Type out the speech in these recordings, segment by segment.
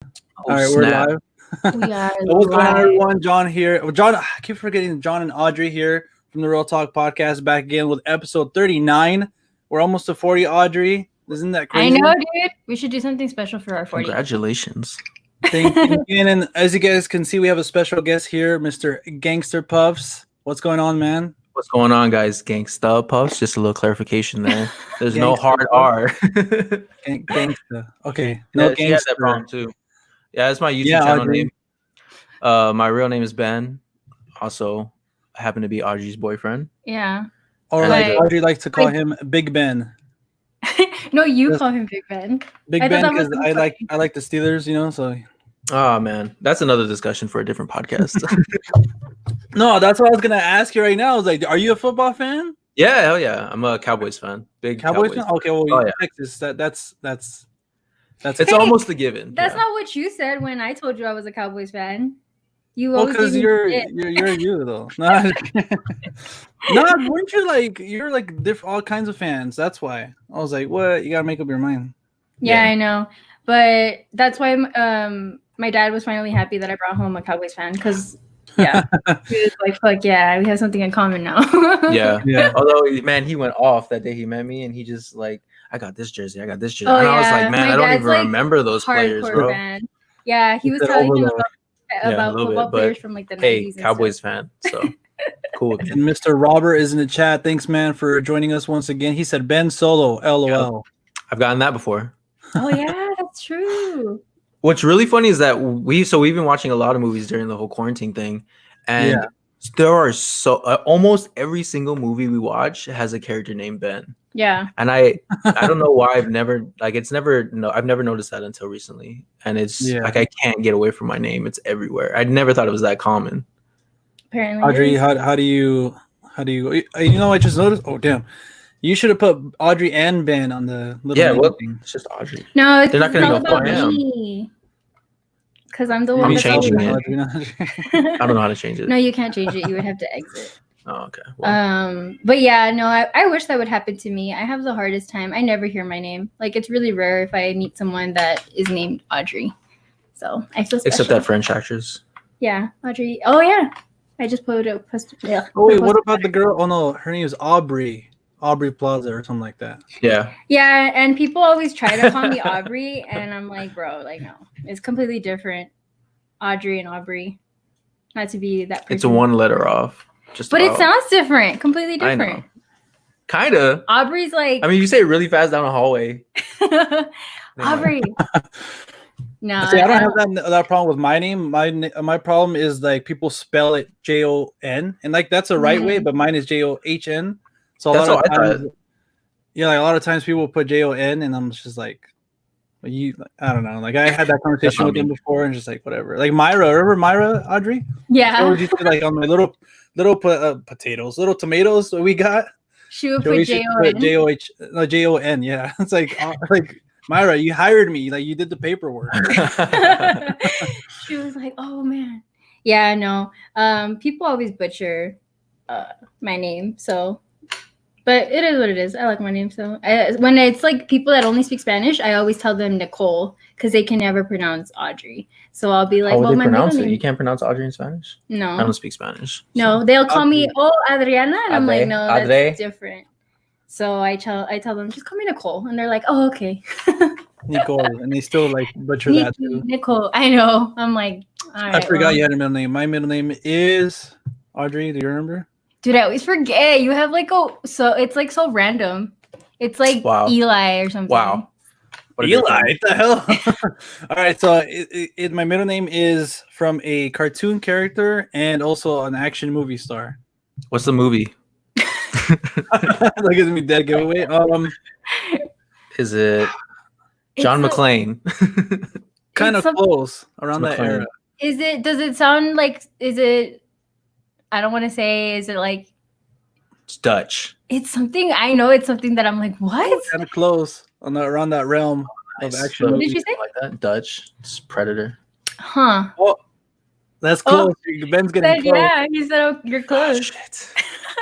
All right, we're live. We are What's going on, live. everyone? John here. Well, John, I keep forgetting John and Audrey here from the Real Talk Podcast, back again with episode 39. We're almost to 40, Audrey. Isn't that I crazy? know, dude. We should do something special for our 40. Congratulations. Thank you. And as you guys can see, we have a special guest here, Mr. Gangster Puffs. What's going on, man? What's going on, guys? Gangsta Puffs. Just a little clarification there. There's no Gangsta hard Puffs. R. Gangsta. Okay. No, No she had that gangster. problem too. Yeah, that's my YouTube Yeah, channel Audrey. name. My real name is Ben. Also, I happen to be Audrey's boyfriend. Yeah. Or Like- like Audrey likes to call him Big Ben. No, you Yes. call him Big Ben. Big I thought Ben that was because so I like the Steelers, you know, so Oh man, that's another discussion for a different podcast. no, that's what I was gonna ask you right now. I was like, are you a football fan? Yeah, hell yeah. I'm a Cowboys fan. Big Cowboys fan? Okay, well, Oh, yeah. Texas. That's It's Hey, almost a given. That's yeah. not what you said when I told you I was a Cowboys fan. You well always because gave me you're shit. you though. Nah, nah, weren't you like you're like all kinds of fans? That's why I was like, what? You gotta make up your mind. Yeah, Yeah. I know. But that's why my dad was finally happy that I brought home a Cowboys fan because, yeah, he was like, fuck yeah, we have something in common now. Yeah. Yeah. Although, man, he went off that day he met me, and he just like, I got this jersey, I got this jersey. Oh, and I was yeah. like, man, My I don't dad's, even like, remember those players, Hardcore bro. fan. Yeah, he was It's telling him overload. Yeah, a about little football bit, but players from like the 90s. Hey, and Cowboys stuff. fan, so cool. with And me. Mr. Robert is in the chat. Thanks, man, for joining us once again. He said Ben Solo. LOL. I've gotten that before. Oh yeah, that's true. What's really funny is that we've been watching a lot of movies during the whole quarantine thing, and Yeah. there are almost every single movie we watch has a character named Ben. Yeah. And I don't know why I've never noticed that until recently. And it's Yeah. like I can't get away from my name. It's everywhere. I never thought it was that common. Apparently. Audrey, it is. how do you you know I just noticed? Oh damn. You should have put Audrey and Ben on the little Yeah, name well, thing. it's just Audrey. No, it's They're not gonna all know who about I am. me. Because I'm the I'm one that's changing always- it. Audrey, not Audrey. I don't know how to change it. No, you can't change it. You would have to exit. Oh, okay. Well, But yeah, no, I wish that would happen to me. I have the hardest time. I never hear my name. Like it's really rare if I meet someone that is named Audrey. So I feel special. except that French actress. Yeah, Audrey. Oh yeah, I just yeah. Oh wait, what about the girl? Oh no, her name is Aubrey Plaza or something like that. Yeah. Yeah, and people always try to call me Aubrey, and I'm like, bro, like no, it's completely different. Audrey and Aubrey, not to be that person. It's a one letter off. Just but it about. sounds different, completely I different. know. Kinda. Aubrey's like, I mean, you say it really fast down a hallway. Aubrey. No, See, I don't have that problem with my name. My problem is like people spell it Jon, and like that's a right way, but mine is John. So That's a lot how of I times, yeah, like a lot of times people put Jon, and I'm just like, I don't know. Like I had that conversation not with them me. before, and just like whatever. Like Myra, remember Myra, Audrey? Yeah, What would you say, like on my little potatoes, little tomatoes that we got? she would Joey put should Jon. put Jon. Yeah, it's like Myra, you hired me. Like you did the paperwork. She was like, "Oh man, yeah, no." People always butcher my name, so. But it is what it is. I like my name, so when it's like people that only speak Spanish, I always tell them Nicole because they can never pronounce Audrey. So I'll be like, How would "Well, they my pronounce middle it? name." You can't pronounce Audrey in Spanish? I No, don't speak Spanish. no, they'll call me Audrey. Adriana, and I'm like, Adre, no, that's Adre. different. So I tell them just call me Nicole, and they're like, "Oh, okay." Nicole, and they still like butcher that too. Nicole, I know. I'm like, all right, I forgot well. you had a middle name. My middle name is Audrey. Do you remember? Dude, I always forget. You have like it's like so random. It's like Wow. Eli or something. Wow. What a great Eli, name. what the hell? All right, so my middle name is from a cartoon character and also an action movie star. What's the movie? Look at me, dead giveaway. Is it John It's a- McClane? Kind of It's some- close around that McClane. era. Is it? Does it sound like? Is it? I don't want to say. Is it like? It's Dutch. It's something. I know it's something that I'm like, what? Kind of close on the, around that realm of Nice. action. What did movies. you say? Like that? Dutch. It's Predator. Huh? That's Oh. close. Ben's getting Said, close. yeah, he said, oh, you're Oh, close. shit.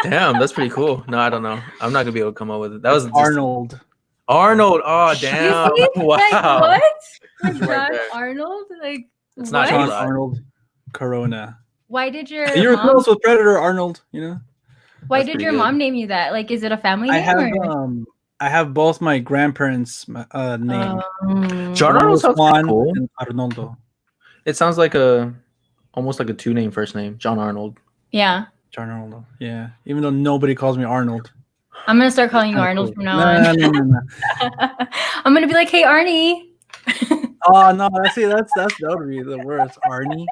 Damn, that's pretty cool. No, I don't know. I'm not gonna be able to come up with it. That was just- Arnold. Arnold. Oh, You damn. see? Wow. Like, what? Right John there. Arnold? Like, It's not John Eli. Arnold Corona. Why did your You were mom? close with Predator Arnold, you know? Why That's did pretty your good. mom name you that? Like, is it a family I name? have Or? I have both my grandparents' name. John One Arnold was sounds pretty Juan cool. and Arnoldo. It sounds like almost like a 2-name first name. John Arnold. Yeah. John Arnoldo. Yeah. Even though nobody calls me Arnold. I'm gonna start calling you Kinda Arnold cool. from now on. No. I'm gonna be like, hey Arnie. Oh no, that would be the worst. Arnie.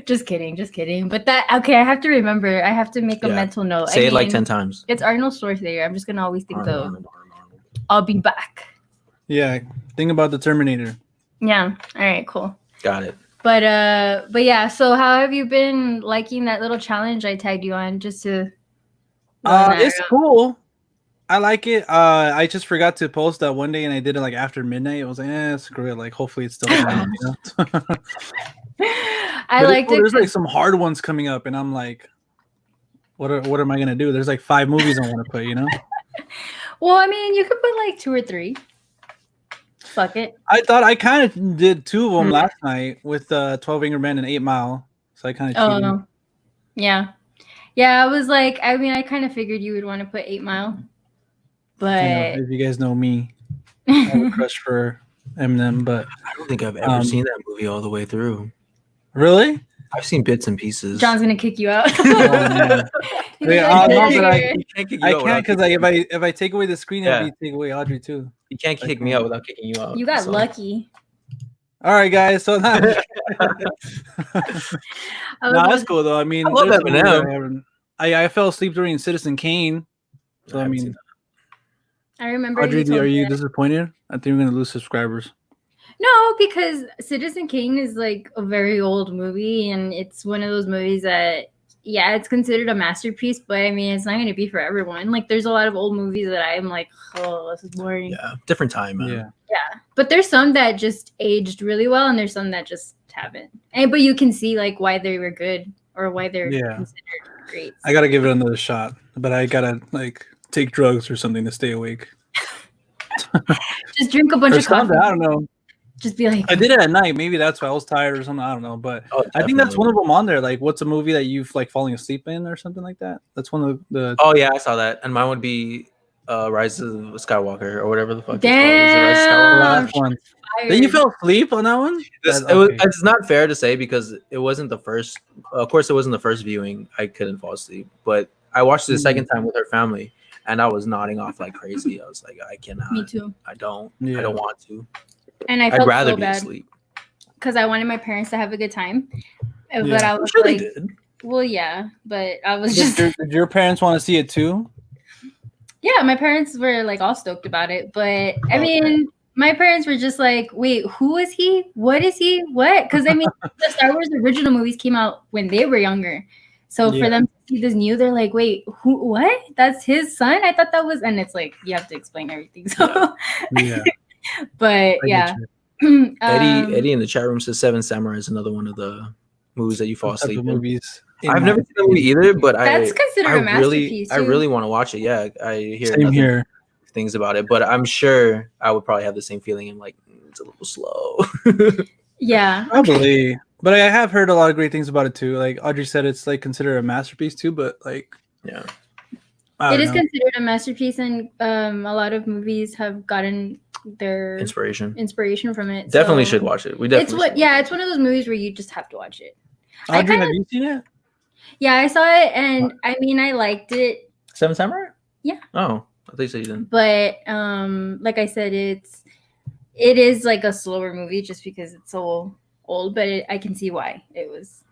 Just kidding. But that okay, I have to remember. I have to make a Yeah. mental note. Say it like 10 times. It's Arnold Schwarzenegger. I'm just gonna always think of Arnold. I'll be back. Yeah. Think about the Terminator. Yeah. All right, cool. Got it. But yeah, so how have you been liking that little challenge I tagged you on just to It's cool. I like it. I just forgot to post that one day and I did it like after midnight. It was like, screw it. Like hopefully it's still fine, you know? I liked it. There's like some hard ones coming up, and I'm like, what am I gonna do? There's like 5 movies I want to put, you know? Well, I mean, you could put like 2 or 3. Fuck it. I thought I kind of did 2 of them last night with 12 Angry Men and 8 Mile. So I kind of cheated. Oh, yeah. Yeah, I was like, I mean, I kind of figured you would want to put 8 Mile. But if you guys know me, I have a crush for Eminem, but I don't think I've ever seen that movie all the way through. Really? I've seen bits and pieces. John's gonna kick you out. I can't kick can't because if I take away the screen, Yeah. it'll take away Audrey too. You can't kick me out without kicking you out. You got so. lucky. All right, guys. So now, I no, that's cool though. I mean, I love there's some movies Eminem. I fell asleep during Citizen Kane. So I mean, I remember. Audrey, told are me you that. disappointed? I think we're gonna lose subscribers. No, because Citizen Kane is like a very old movie, and it's one of those movies that, yeah, it's considered a masterpiece, but I mean, it's not going to be for everyone. Like, there's a lot of old movies that I'm like, oh, this is boring. Yeah, different time, man. Yeah. But there's some that just aged really well, and there's some that just haven't. But you can see like why they were good or why they're considered great. I gotta give it another shot, but I gotta like take drugs or something to stay awake. Just drink a bunch of coffee. I don't know. Just be like, I did it at night. Maybe that's why I was tired or something. I don't know, but I think that's one of them on there. Like, what's a movie that you've like falling asleep in or something like that? That's one of the. Oh yeah, I saw that, and mine would be Rise of Skywalker or whatever the fuck. Damn. It's called. Is it Rise of Skywalker? Last one. Then you fell asleep on that one? It's not fair to say because it wasn't the first. Of course, it wasn't the first viewing. I couldn't fall asleep, but I watched it the second time with her family, and I was nodding off like crazy. I was like, I cannot. Me too. I don't. Yeah. I don't want to. And I felt I'd rather so be bad asleep. because I wanted my parents to have a good time. But Yeah. I was Sure like, they did. well, yeah, but I was just, Did your parents want to see it too? yeah, my parents were like all stoked about it. But I mean, my parents were just like, wait, who is he? What is he? What? Because I mean, the Star Wars original movies came out when they were younger. So for them to see this new, they're like, wait, who? What? That's his son? I thought that was, and it's like, you have to explain everything. So, Yeah. but yeah. Eddie in the chat room says Seven Samurai is another one of the movies that you fall asleep in. Movies. I've never seen the movie either, but that's considered a masterpiece. I really want to watch it. Yeah, I hear Same here. things about it, but I'm sure I would probably have the same feeling. I'm like, it's a little slow. Yeah, Probably. But I have heard a lot of great things about it too. Like Audrey said, it's like considered a masterpiece too. But like, Yeah, it is considered a masterpiece, and a lot of movies have gotten their inspiration from it. definitely So should watch it. We definitely. It's one of those movies where you just have to watch it. Audrey, have you seen it? Yeah, I saw it, and I mean, I liked it. Seven Samurai. Yeah. Oh, I thought you said you didn't. But like I said, it is like a slower movie just because it's so old. But I can see why it was.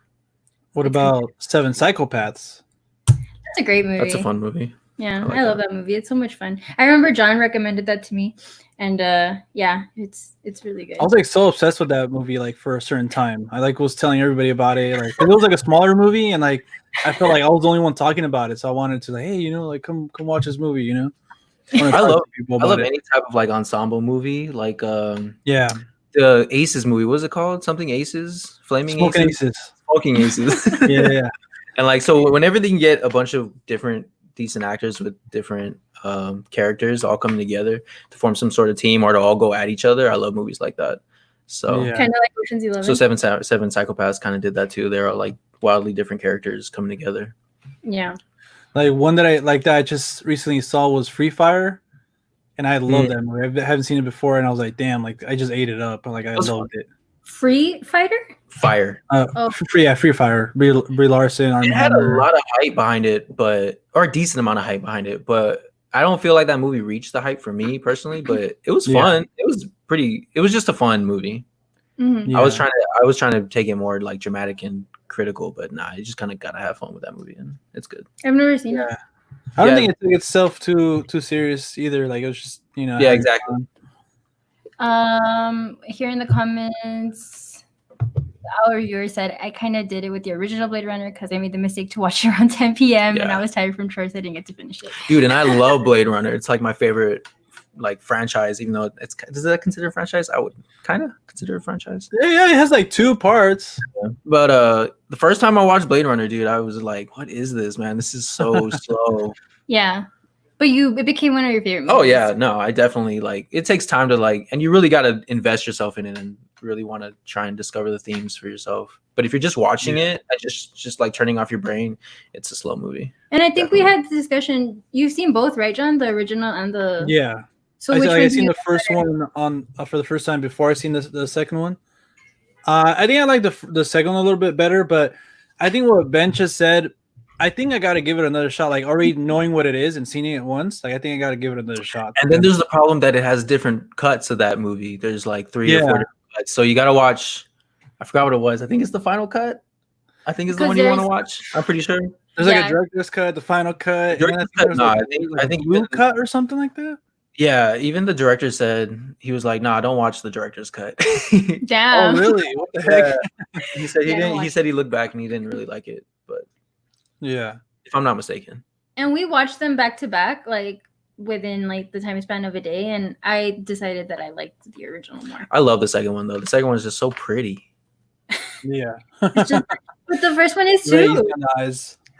What about Seven Psychopaths? That's a great movie. That's a fun movie. Yeah, I like I love that movie. It's so much fun. I remember John recommended that to me, and yeah, it's really good. I was like so obsessed with that movie like for a certain time. I like was telling everybody about it. Like it was like a smaller movie, and like I felt like I was the only one talking about it. So I wanted to like, hey, you know, like come watch this movie. You know, I love any type of like ensemble movie, like yeah, the Aces movie. What was it called? Something Aces, Flaming Smoking Aces, Smoking Aces. yeah. And like so, whenever they can get a bunch of different decent actors with different characters all coming together to form some sort of team or to all go at each other, I love movies like that. So Yeah. Kind of like Ocean's 11. so seven psychopaths kind of did that too. They're all like wildly different characters coming together. Yeah. Like one that I just recently saw was Free Fire, and I love that movie. I haven't seen it before, and I was like, damn, like I just ate it up. Like I loved it. Free Fighter? Fire. Free Fire. Brie Larson. It had a lot of hype behind it, or a decent amount of hype behind it, but I don't feel like that movie reached the hype for me personally. But it was fun. It was just a fun movie. Mm-hmm. Yeah. I was trying to take it more like dramatic and critical, but nah, you just kind of gotta have fun with that movie, and it's good. I've never seen it. I don't think it took itself too serious either. Like it was just Yeah, exactly. Here in the comments, our viewer said I kind of did it with the original Blade Runner because I made the mistake to watch it around 10 p.m. and I was tired from chores. I didn't get to finish it. Dude, and I love Blade Runner. It's like my favorite like franchise, even though is that considered a franchise? I would kind of consider it a franchise. Yeah, it has like 2 parts. Yeah. But the first time I watched Blade Runner, dude, I was like, what is this, man? This is so slow. Yeah. But it became one of your favorite movies. Oh yeah, no, I definitely like it takes time to like, and you really got to invest yourself in it and really want to try and discover the themes for yourself. But if you're just watching it, just like turning off your brain, it's a slow movie. And I think we had the discussion. You've seen both, right, John? The original and the So I seen the first one on for the first time before I seen the second one. I think I like the second one a little bit better, but I think what Ben just said, I think I got to give it another shot. Like already knowing what it is and seeing it once, like I think I got to give it another shot. And then there's the problem that it has different cuts of that movie. There's like 3 or 4 different cuts, so you got to watch. I forgot what it was. I think it's the final cut. I think it's the one you want to watch. I'm pretty sure. There's like a director's cut, the final cut. I think blue cut or something like that. Yeah, even the director said he was like, "Nah, don't watch the director's cut." Damn. Oh, really? What the heck? He said he didn't. He said he looked back and he didn't really like it, but yeah, if I'm not mistaken. And we watched them back to back, like within like the time span of a day, and I decided that I liked the original more. I love the second one though. The second one is just so pretty. Yeah, but the first one is too.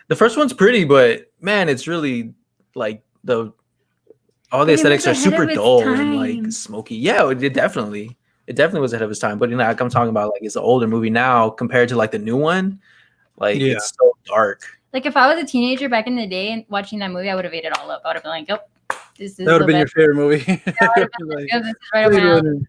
The first one's pretty, but man, it's really like all the aesthetics are super dull and like smoky. Yeah, it definitely was ahead of its time. But like I'm talking about, like it's an older movie now compared to like the new one. Like it's so dark. Like if I was a teenager back in the day and watching that movie, I would have ate it all up. I would have been like, "Yep, this is." That would have been your favorite movie. This is right down.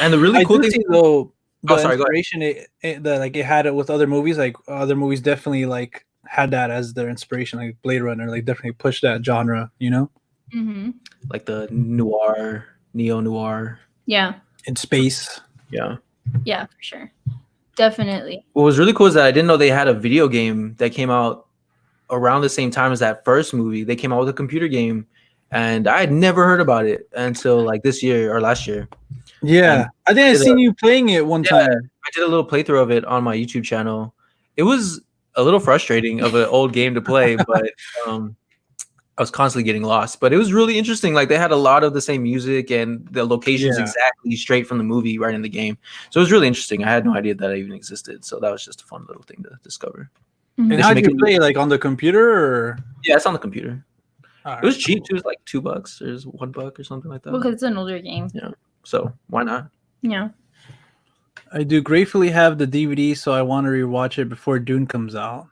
And the really cool thing though, the sorry, inspiration it had it with other movies. Like other movies definitely like had that as their inspiration. Like Blade Runner, like definitely pushed that genre. You know. Mm-hmm. Like the neo noir. Yeah. In space. Yeah. Yeah, for sure. Definitely. What was really cool is that I didn't know they had a video game that came out around the same time as that first movie. They came out with a computer game, and I had never heard about it until like this year or last year. Yeah, and I think I seen you playing it one time. I did a little playthrough of it on my YouTube channel. It was a little frustrating of an old game to play, but I was constantly getting lost, but it was really interesting. Like they had a lot of the same music and the locations exactly straight from the movie right in the game. So it was really interesting. I had no idea that even existed. So that was just a fun little thing to discover. Mm-hmm. And how did you play? Like on the computer or? Yeah, it's on the computer. Right. It was cheap too. It was like $2 or $1 or something like that. Well, because it's an older game. Yeah. So why not? Yeah. I do gratefully have the DVD, so I want to rewatch it before Dune comes out.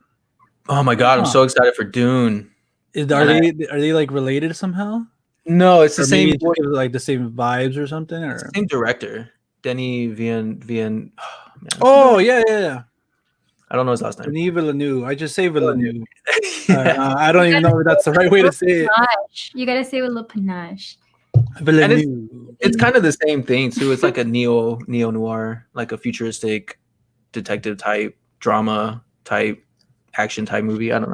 Oh my God, I'm so excited for Dune. Are they like related somehow? No, it's the same. Like the same vibes or something, or same director, Denis Villeneuve. Oh yeah. I don't know his last name. Denis Villeneuve. I just say Villeneuve. I don't even know if that's the right way to say it. You gotta say it with a little panache. Villeneuve. It's kind of the same thing too. It's like a neo noir, like a futuristic detective type drama type action type movie. I don't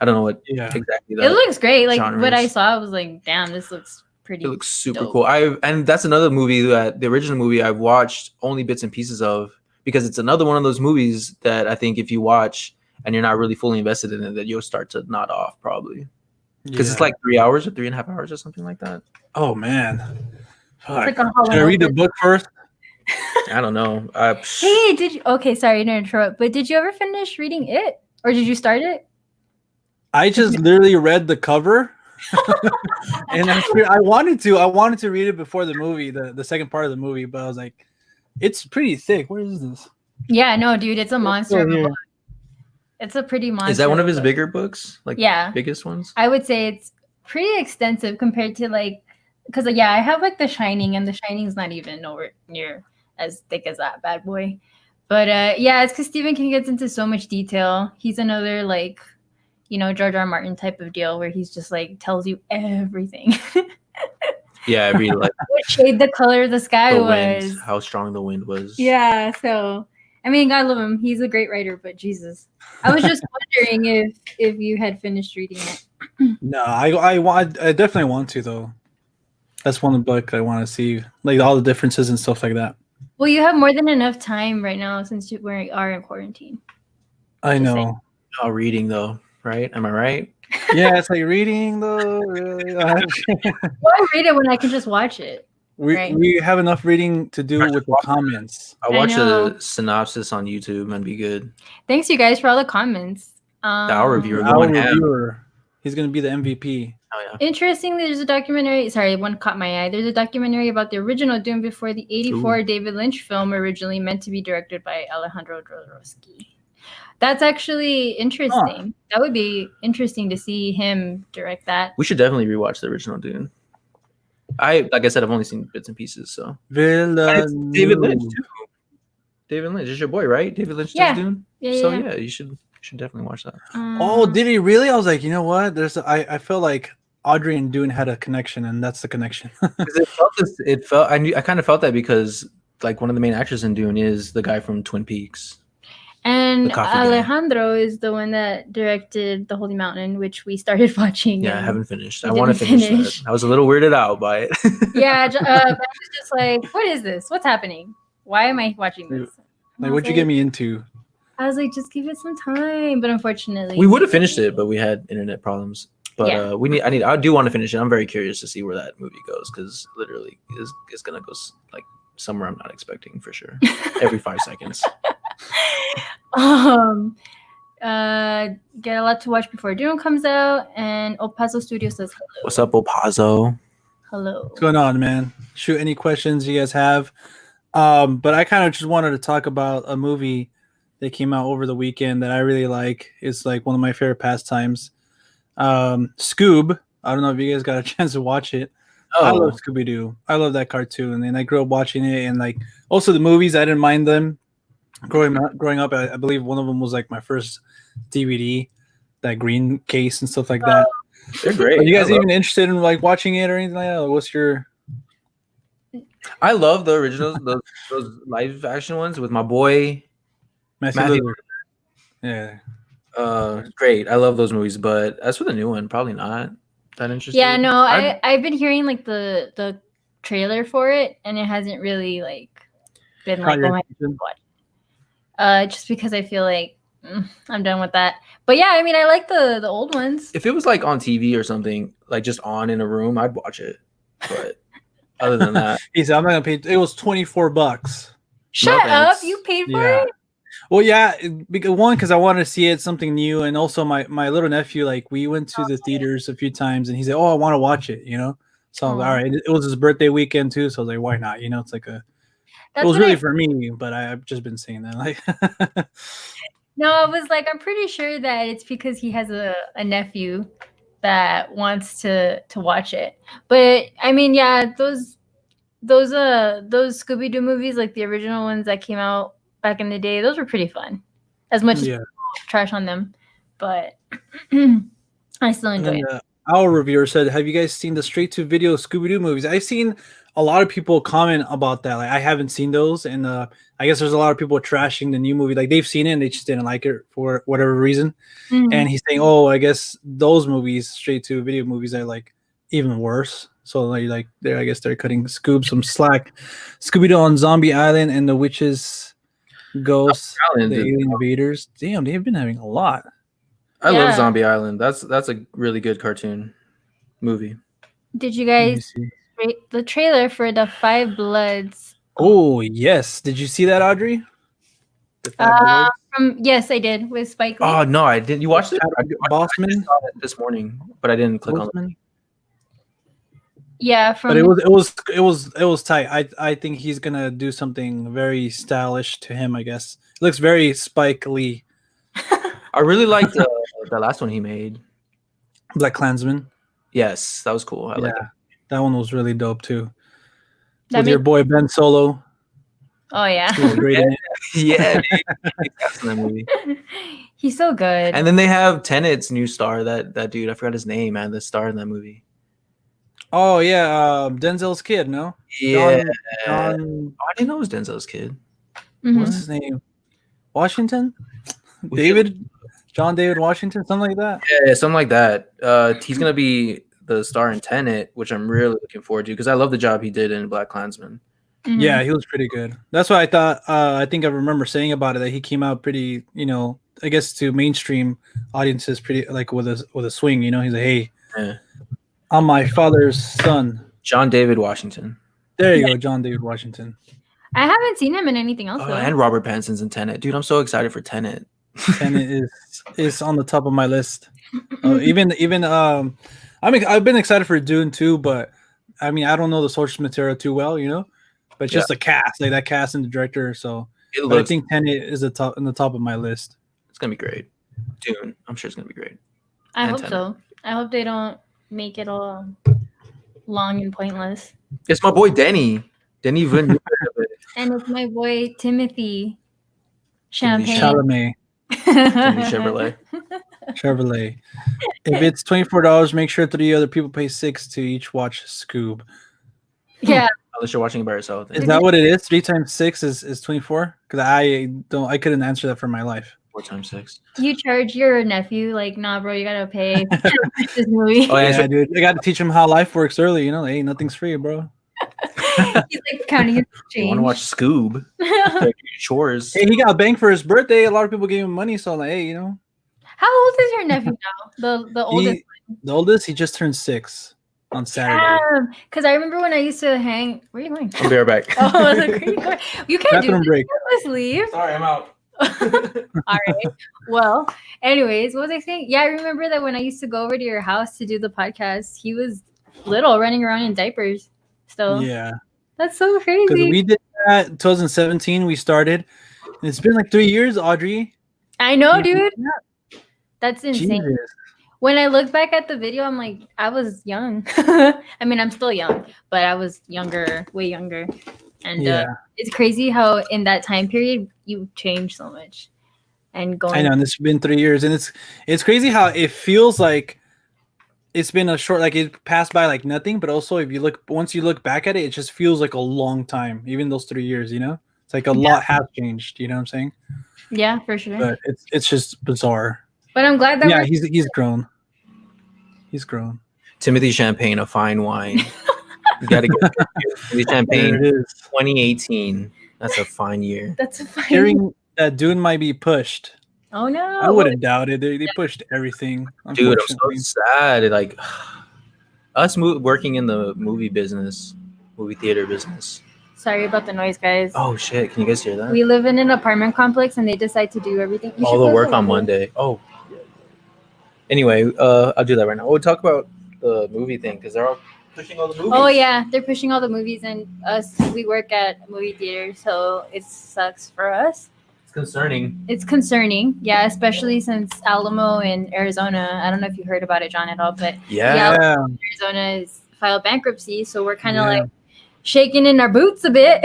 know what exactly that it looks great. Like what I is. saw, I was like, damn, this looks pretty. It looks super dope. cool. And that's another movie that the original movie I've watched only bits and pieces of, because it's another one of those movies that I think if you watch and you're not really fully invested in it, that you'll start to nod off probably, because it's like 3 hours or 3.5 hours or something like that. Oh man, like should I read the book first? I don't know. Hey, did you? Okay, sorry to interrupt, but did you ever finish reading it, or did you start it? I just literally read the cover, and I wanted to read it before the movie, the second part of the movie, but I was like, It's pretty thick. What is this? Yeah, no, dude, it's a monster. Oh, Of a here. book. It's a pretty monster. Is that one of a his book. bigger books? Like Yeah. biggest ones? I would say it's pretty extensive compared to like, because yeah, I have like The Shining, and The Shining's not even nowhere near as thick as that bad boy. But yeah, it's because Stephen King gets into so much detail. He's another like, George R. Martin type of deal where he's just like tells you everything. Yeah, every like What shade the color of the sky the was. wind, how strong the wind was. Yeah, so I mean, God love him. He's a great writer, but Jesus, I was just wondering if you had finished reading it. No, I definitely want to though. That's one book I want to see, like all the differences and stuff like that. Well, you have more than enough time right now since we are in quarantine. I Just know. saying. Oh, reading though, right? Am I right? Yeah, it's like reading though. Really. Why read it when I can just watch it? Right. we have enough reading to do with the comments. I'll I watch know. a synopsis on YouTube and be good. Thanks, you guys, for all the comments. Our reviewer Our going ham. reviewer, he's gonna be the MVP. Oh yeah. Interestingly, there's a documentary. Sorry, one caught my eye. There's a documentary about the original Dune before the '84 David Lynch film, originally meant to be directed by Alejandro Jodorowsky. That's actually interesting. That would be interesting to see him direct that. We should definitely rewatch the original Dune. Like I said, I've only seen bits and pieces. So And it's David Lynch too. David Lynch is your boy, right? David Lynch does Dune. So yeah, you should definitely watch that. Oh, did he really? I was like, you know what? I felt like Audrey and Dune had a connection, and that's the connection. I kind of felt that because like one of the main actors in Dune is the guy from Twin Peaks. And coffee guy. Alejandro is the one that directed The Holy Mountain, which we started watching. Yeah, I haven't finished. we I want to didn't finish that. I was a little weirded out by it. Yeah, I was just like, what is this? What's happening? Why am I watching this? Like, what'd you get me into? I was like, just give it some time. But unfortunately, We would have finished it, but we had internet problems. But Yeah. I do want to finish it. I'm very curious to see where that movie goes because literally it's gonna go like somewhere I'm not expecting for sure. Every 5 seconds. Get a lot to watch before Dune comes out, and El Paso Studio says hello. What's up, Opazo? Hello. What's going on, man? Shoot any questions you guys have. But I kind of just wanted to talk about a movie that came out over the weekend that I really like. It's like one of my favorite pastimes. Scoob. I don't know if you guys got a chance to watch it. Oh. I love Scooby-Doo. I love that cartoon, and I grew up watching it. And like also the movies, I didn't mind them. Growing up, I believe one of them was like my first DVD, that green case and stuff like that. They're great. Are you guys even interested in like watching it or anything like that? Like, what's your? I love the originals, those live action ones with my boy Matthew Matthew. Yeah. Great. I love those movies, but as for the new one, probably not that interesting. Yeah, no, I've been hearing like the trailer for it, and it hasn't really like been like, oh my God. Just because I feel like I'm done with that. But yeah, I mean, I like the old ones. If it was like on TV or something, like just on in a room, I'd watch it. But other than that, he said, "I'm not gonna pay." It was $24. Shut No up! thanks. You paid for Yeah. it? Well, yeah, because I wanted to see it, something new, and also my little nephew, like we went to the theaters a few times, and he said, "Oh, I want to watch it," So I was like, all right, it was his birthday weekend too, so I was like, why not? It's like it was really for me, but I've just been saying that, like. No, I was like, I'm pretty sure that it's because he has a nephew that wants to watch it. But I mean, yeah, those Scooby-Doo movies, like the original ones that came out back in the day, those were pretty fun. As much as trash on them, but I still enjoy it. Our reviewer said, "Have you guys seen the straight-to-video Scooby-Doo movies?" I've seen a lot of people comment about that. Like, I haven't seen those, and I guess there's a lot of people trashing the new movie. Like, they've seen it and they just didn't like it for whatever reason. Mhm. And he's saying, "Oh, I guess those movies, straight-to-video movies, are like even worse." So I guess they're cutting Scoob some slack. Scooby-Doo on Zombie Island and the Witches, Ghosts, the Alien Invaders. Damn, they've been having a lot. I love Zombie Island. That's a really good cartoon movie. Did you guys rate the trailer for the Five Bloods? Oh yes, did you see that, Audrey? Yes, I did with Spike Lee. Oh no, I didn't. You watched it? Bossman? I saw it this morning, but I didn't click on it. Yeah, But from it was tight. I think he's gonna do something very stylish to him. I guess it looks very Spike Lee, I really liked the last one he made. Black Klansman. Yes, that was cool. I like Yeah, it. that one was really dope too. that With your made, boy Ben Solo, oh yeah. he was great in it. Yeah, dude, he cast in that movie. He's so good. And then they have Tenet's new star. That dude, I forgot his name, man. The star in that movie. Oh yeah, Denzel's kid. No, Yeah, John. Oh, I didn't know it was Denzel's kid. Mhm. What's his name? Washington. We David. John David Washington, something like that. Yeah, something like that. He's gonna be the star in Tenet, which I'm really looking forward to because I love the job he did in Black Klansman. Mhm. Yeah, he was pretty good. That's what I thought. I think I remember saying about it that he came out pretty, I guess to mainstream audiences, pretty like with a swing. He's like, hey, Yeah. I'm my father's son. John David Washington. There you go, John David Washington. I haven't seen him in anything else Oh, though. and Robert Pattinson's in Tenet. Dude, I'm so excited for Tenet. Tenet is on the top of my list. I've been excited for Dune too, but I mean I don't know the source material too well, but just the cast, like that cast and the director. So I think Tenet is in the top of my list. It's gonna be great. Dune, I'm sure it's gonna be great. I And hope Tenet. so. I hope they don't make it all long and pointless. It's my boy Denny Villeneuve. And it's my boy Timothy Champagne. Chalamet, Chevrolet. Chevrolet. If it's $24, make sure 3 other people pay $6 to each watch Scoob. Yeah. Unless you're watching it by yourself. Is that what it is? 3 times 6 is 24? Because I couldn't answer that for my life. 4 times 6. You charge your nephew like, nah, bro, you gotta pay for this movie. Oh, Yeah, dude. I got to teach him how life works early. Hey, nothing's free, bro. He's like counting his You want change. to watch Scoob? Like, chores. Hey, he got banged for his birthday. A lot of people gave him money, so I'm like, hey, How old is your nephew now? The oldest. the oldest, he just turned 6 on Saturday. Because I remember when I used to hang. Where are you going? I'll be right back. Oh, I was like, where are you going? You can't do Bathroom this. break. Let's leave. Sorry, I'm out. All right. Well, anyways, what was I saying? Yeah, I remember that when I used to go over to your house to do the podcast, he was little, running around in diapers. So Yeah. that's so Because crazy. we did that in 2017. We started. And it's been like 3 years, Audrey. I know, dude. That's insane. Jesus. When I look back at the video, I'm like, I was young. I mean, I'm still young, but I was younger, way younger. And Yeah. it's crazy how in that time period you changed so much. And going, I know, and it's been 3 years, and it's crazy how it feels like it's been a short, like it passed by like nothing. But also, once you look back at it, it just feels like a long time. Even those 3 years, it's like a lot has changed. You know what I'm saying? yeah, for sure. But it's just bizarre. But I'm glad that Yeah, we're he's grown. He's grown. Timothy Champagne, a fine wine. You gotta get Timothy There Champagne, it is. 2018. That's a fine year. that's a fine. Hearing that Dune might be pushed, Oh no. I wouldn't doubt it. They pushed everything. Dude, I'm Unfortunately. so sad. Like us working in the movie theater business. Sorry about the noise, guys. Oh shit! Can you guys hear that? We live in an apartment complex and they decide to do everything. You All should the close work on window. Monday. Oh. Anyway, I'll do that right now. We'll talk about the movie thing because they're all pushing all the movies. Oh yeah, they're pushing all the movies, and we work at a movie theater, so it sucks for us. It's concerning. It's concerning, yeah, especially since Alamo in Arizona. I don't know if you heard about it, John, at all, but Yeah. Yeah. Arizona is filed bankruptcy, so we're kind of Yeah. like shaking in our boots a bit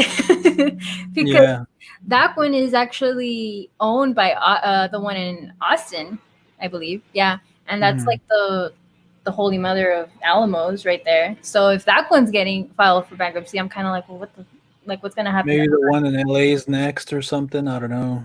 because Yeah. that one is actually owned by the one in Austin, I believe. Yeah, and that's Mhm. like the holy mother of Alamos right there. So if that one's getting filed for bankruptcy, I'm kind of like, well, what's gonna happen? Maybe the one in LA is next or something. I don't know.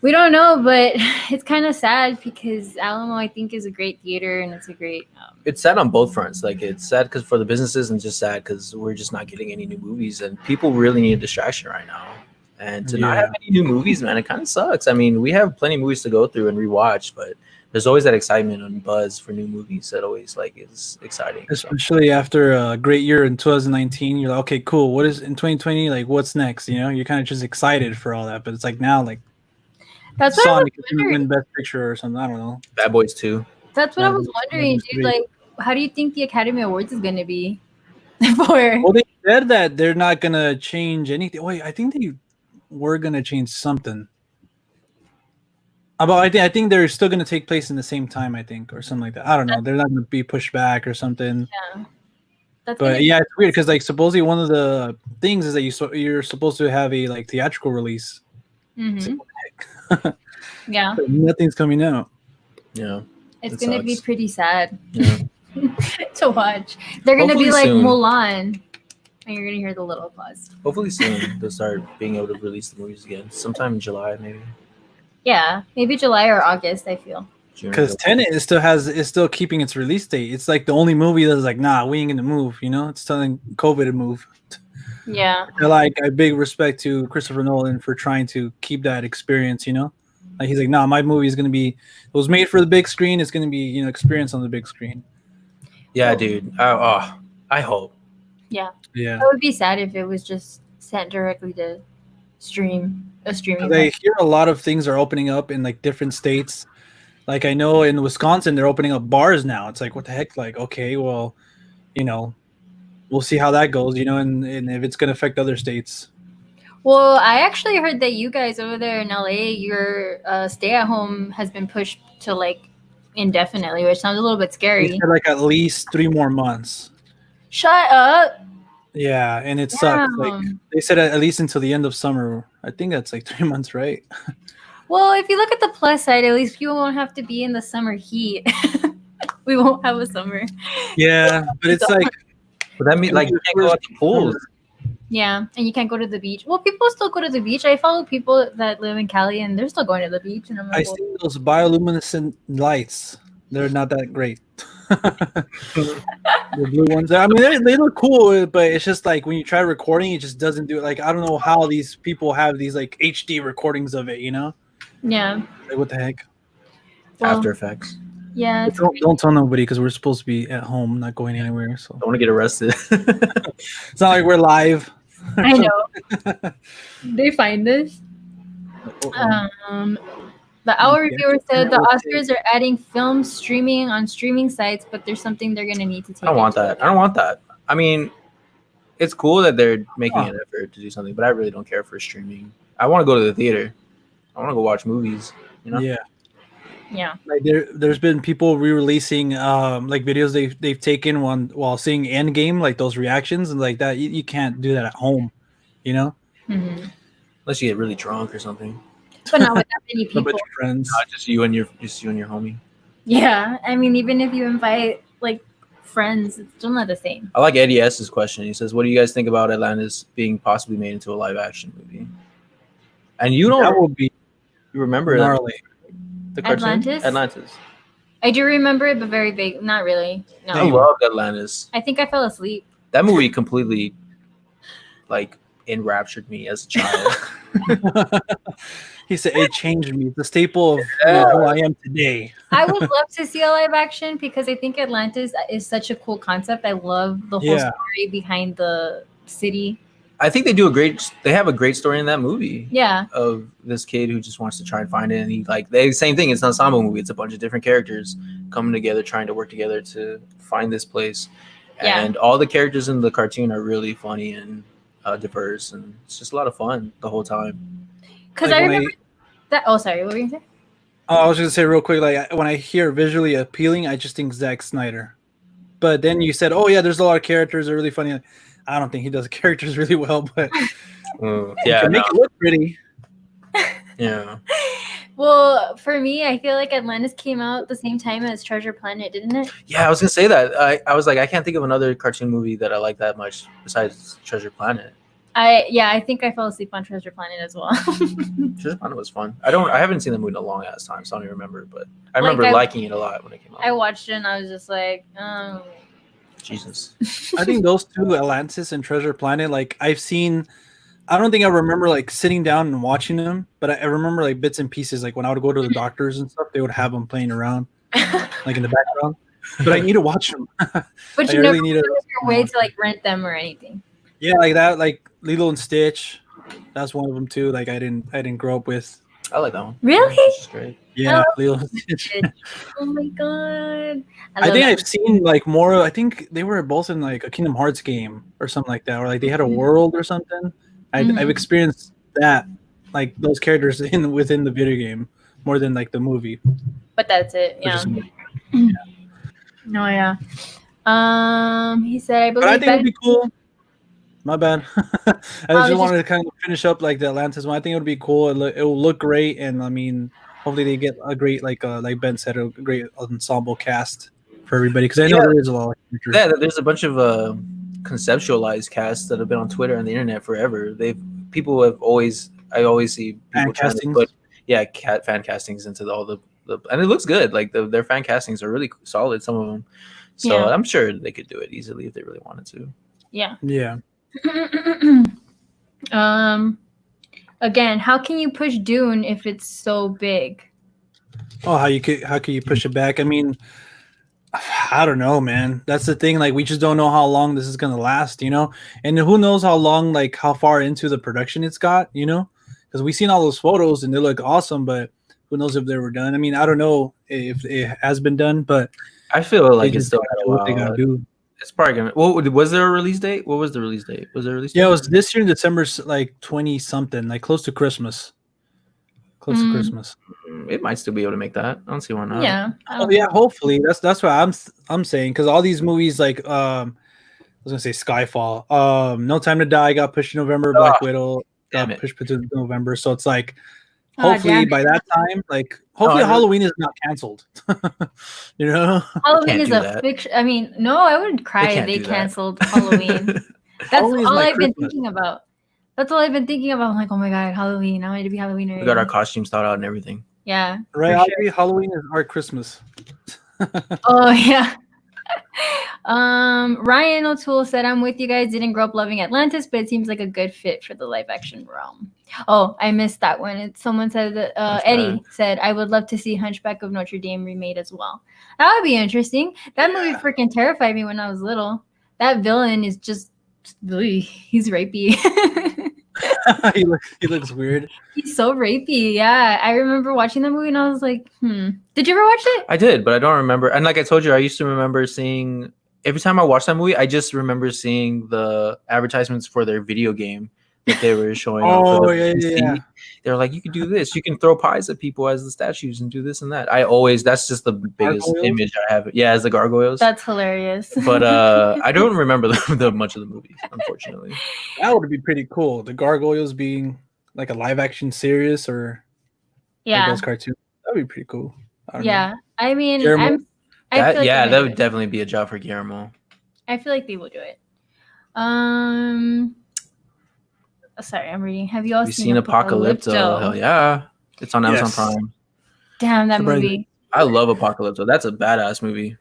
We don't know, but it's kind of sad because Alamo, I think, is a great theater and it's a great. It's sad on both fronts. Like it's sad because for the businesses and just sad because we're just not getting any new movies and people really need a distraction right now. And to not Yeah. have any new movies, man, it kind of sucks. I mean, we have plenty of movies to go through and rewatch, but there's always that excitement and buzz for new movies that always like is exciting. So, Especially after a great year in 2019, you're like, okay, cool. What is in 2020? Like, what's next? You're kind of just excited for all that. But it's like now, like That's what I was Sonic is gonna wondering. win Best Picture or something. I don't know. Bad Boys 2. That's what I was That wondering, was dude. great. Like, how do you think the Academy Awards is gonna be? for. Well, they said that they're not gonna change anything. Wait, I think they were gonna change something. About I think they're still gonna take place in the same time. I think, or something like that. I don't know. They're not gonna be pushed back or something. Yeah, that's gonna But be yeah, it's weird because like supposedly one of the things is that you're supposed to have a like theatrical release. Mhm. But Yeah, nothing's coming out. Yeah. it's It gonna be sucks. pretty sad Yeah. to watch. They're gonna Hopefully be like soon. Mulan, and you're gonna hear the little applause. Hopefully soon they'll start being able to release the movies again. Sometime in July, maybe. Yeah, maybe July or August. I feel. June, Because July. Tenet is still keeping its release date. It's like the only movie that's like, nah, we ain't gonna move. You know, it's telling COVID to move. Yeah, Like a big respect to Christopher Nolan for trying to keep that experience. You know, like he's like, nah, my movie is gonna be. It was made for the big screen. It's gonna be experience on the big screen. Yeah, dude. I hope. yeah. Yeah. That would be sad if it was just sent directly to streaming. I hear a lot of things are opening up in like different states. Like I know in Wisconsin they're opening up bars now. It's like what the heck? Like okay, well, we'll see how that goes. And if it's gonna affect other states. Well, I actually heard that you guys over there in LA, your stay at home has been pushed to like indefinitely, which sounds a little bit They scary. said like at least 3 more months. Shut up. Yeah, and it sucks. Like Damn. they said at least until the end of summer. I think that's like 3 months, right? Well, if you look at the plus side, at least you won't have to be in the summer heat. We won't have a summer. Yeah, but it's like But that means like you can't go out to pools. Yeah, and you can't go to the beach. Well, people still go to the beach. I follow people that live in Cali, and they're still going to the beach. And I'm I like, see those bioluminescent lights. They're not that great. The blue ones. I mean, they look cool, but it's just like when you try recording, it just doesn't do it. Like I don't know how these people have these like HD recordings of it. yeah. Like what the heck? Well, After Effects. yeah. But don't tell nobody because we're supposed to be at home, not going anywhere. So Don't want to get arrested. it's not like we're live. I know. They find this. The Hour Reviewer said the Oscars are adding film streaming on streaming sites, but there's something they're gonna need to take. I don't want that. I don't want that. I mean, it's cool that they're making an effort to do something, but I really don't care for streaming. I want to go to the theater. I want to go watch movies. Yeah. Yeah. Like there's been people re-releasing like videos they've taken while seeing Endgame, like those reactions and like that. You can't do that at home, Mm-hmm. Unless you get really drunk or something. But not with that many A people. bunch of friends. Not just you and your homie. Yeah, I mean, even if you invite like friends, it's still not the same. I like Eddie S's question. He says, "What do you guys think about Atlantis being possibly made into a live action movie?" And you That don't would be remember gnarly. the cartoon Atlantis? I do remember it, but very vague. Not really. No, I loved Atlantis. I think I fell asleep. That movie completely like enraptured me as a child. He said it changed me. It's a staple of who I am today. I would love to see a live action because I think Atlantis is such a cool concept. I love the whole story behind the city. I think they have a great story in that movie. Yeah. Of this kid who just wants to try and find it, and the same thing. It's an ensemble movie. It's a bunch of different characters coming together, trying to work together to find this place. Yeah. And all the characters in the cartoon are really funny and diverse, and it's just a lot of fun the whole time. Because Like I remember that. Oh, sorry. What were you saying? I was going to say real quick, like when I hear visually appealing, I just think Zack Snyder. But then you said, "Oh yeah, there's a lot of characters. They're really funny." I don't think he does characters really well, but Yeah, make it look pretty. Yeah. Well, for me, I feel like Atlantis came out the same time as Treasure Planet, didn't it? Yeah, I was gonna say that. I was like, I can't think of another cartoon movie that I like that much besides Treasure Planet. I think I fell asleep on Treasure Planet as well. Treasure Planet was fun. I haven't seen the movie in a long ass time, so I don't even remember. But I remember liking it a lot when it came out. I watched it and I was just like, Jesus. I think those two, Atlantis and Treasure Planet, like I've seen. I don't think I remember like sitting down and watching them, but I remember like bits and pieces. Like when I would go to the doctors and stuff, they would have them playing around, like in the background. But I need to watch them. But you never need your way to like rent them or anything. Yeah, like that, like Lilo and Stitch. That's one of them too. Like I didn't grow up with. I like that one. Really? It's great. Yeah, Oh, Lilo and Stitch. Oh my god. I love think that. I've seen like more. I think they were both in like a Kingdom Hearts game or something like that, or like they had a world or something. I've Mhm. experienced that, like those characters within the video game more than like the movie, But that's it. which Yeah. is more. No, yeah. He said, I But I believe think it would Ben. be cool. My bad. I I just was wanted just to kind of finish up like the Atlantis one. I think it would be cool. It will look great, and I mean, hopefully they get a great like Ben said, a great ensemble cast for everybody because I know Yeah. there is a lot of characters. Yeah, there's a bunch of conceptualized casts that have been on Twitter and the internet forever. People have always I always see people Fan trying to castings. put fan castings into all the and it looks good. Like their fan castings are really solid. Some of them, so Yeah. I'm sure they could do it easily if they really wanted to. Yeah. Yeah. Again, how can you push Dune if it's so big? Oh, how can you push it back? I mean, I don't know, man. That's the thing. Like, we just don't know how long this is gonna last, And who knows how long, like, how far into the production it's got, Because we've seen all those photos and they look awesome, but who knows if they were done? I mean, I don't know if it has been done, but I feel like they it's just still gotta got a do what they while. gotta do. It's probably gonna. Well, was there a release date? What was the release date? Was there a release date? Yeah, it was this year in December, like 20 something, like close to Christmas. Close to Christmas. It might still be able to make that. I don't see why not. Yeah. Oh yeah, hopefully. That's what I'm saying, because all these movies like I was gonna say Skyfall. No Time to Die got pushed to November. Black Widow damn got it. pushed to November. So it's like Oh, hopefully damn by it. that time, like hopefully I know. Halloween is not canceled. Halloween Can't is do a that. fiction. I mean, no, I would cry if can't they do that. canceled Halloween. That's Halloween is all my I've been Christmas. thinking about. That's all I've been thinking about. I'm like, oh my god, Halloween. I want it to be Halloween already. We got our costumes thought out and everything. Yeah. Right, for sure. Audrey? Halloween is our Christmas. Oh yeah. Ryan O'Toole said, I'm with you guys. Didn't grow up loving Atlantis, but it seems like a good fit for the live action realm. Oh, I missed that one. Someone said that Eddie said, I would love to see Hunchback of Notre Dame remade as well. That would be interesting. That movie freaking terrified me when I was little. That villain is just he's rapey. he looks weird. He's so rapey. Yeah. I remember watching that movie and I was like, Did you ever watch it? I did, but I don't remember. And like I told you, I used to remember seeing every time I watched that movie, I just remember seeing the advertisements for their video game that they were showing. Oh, yeah. They were like, you can do this. You can throw pies at people as the statues and do this and that. That's just the biggest Gargoyles? image I have. Yeah, as the gargoyles. That's hilarious. But I don't remember the much of the movies, unfortunately. That would be pretty cool. The Gargoyles being like a live action series or like those cartoons. That would be pretty cool. I don't know. I mean, Guillermo? That would definitely be a job for Guillermo. I feel like they will do it. Sorry, I'm reading. Have you all seen Apocalypto? Hell yeah. It's on Amazon Prime. Damn, that movie. I love Apocalypto. That's a badass movie.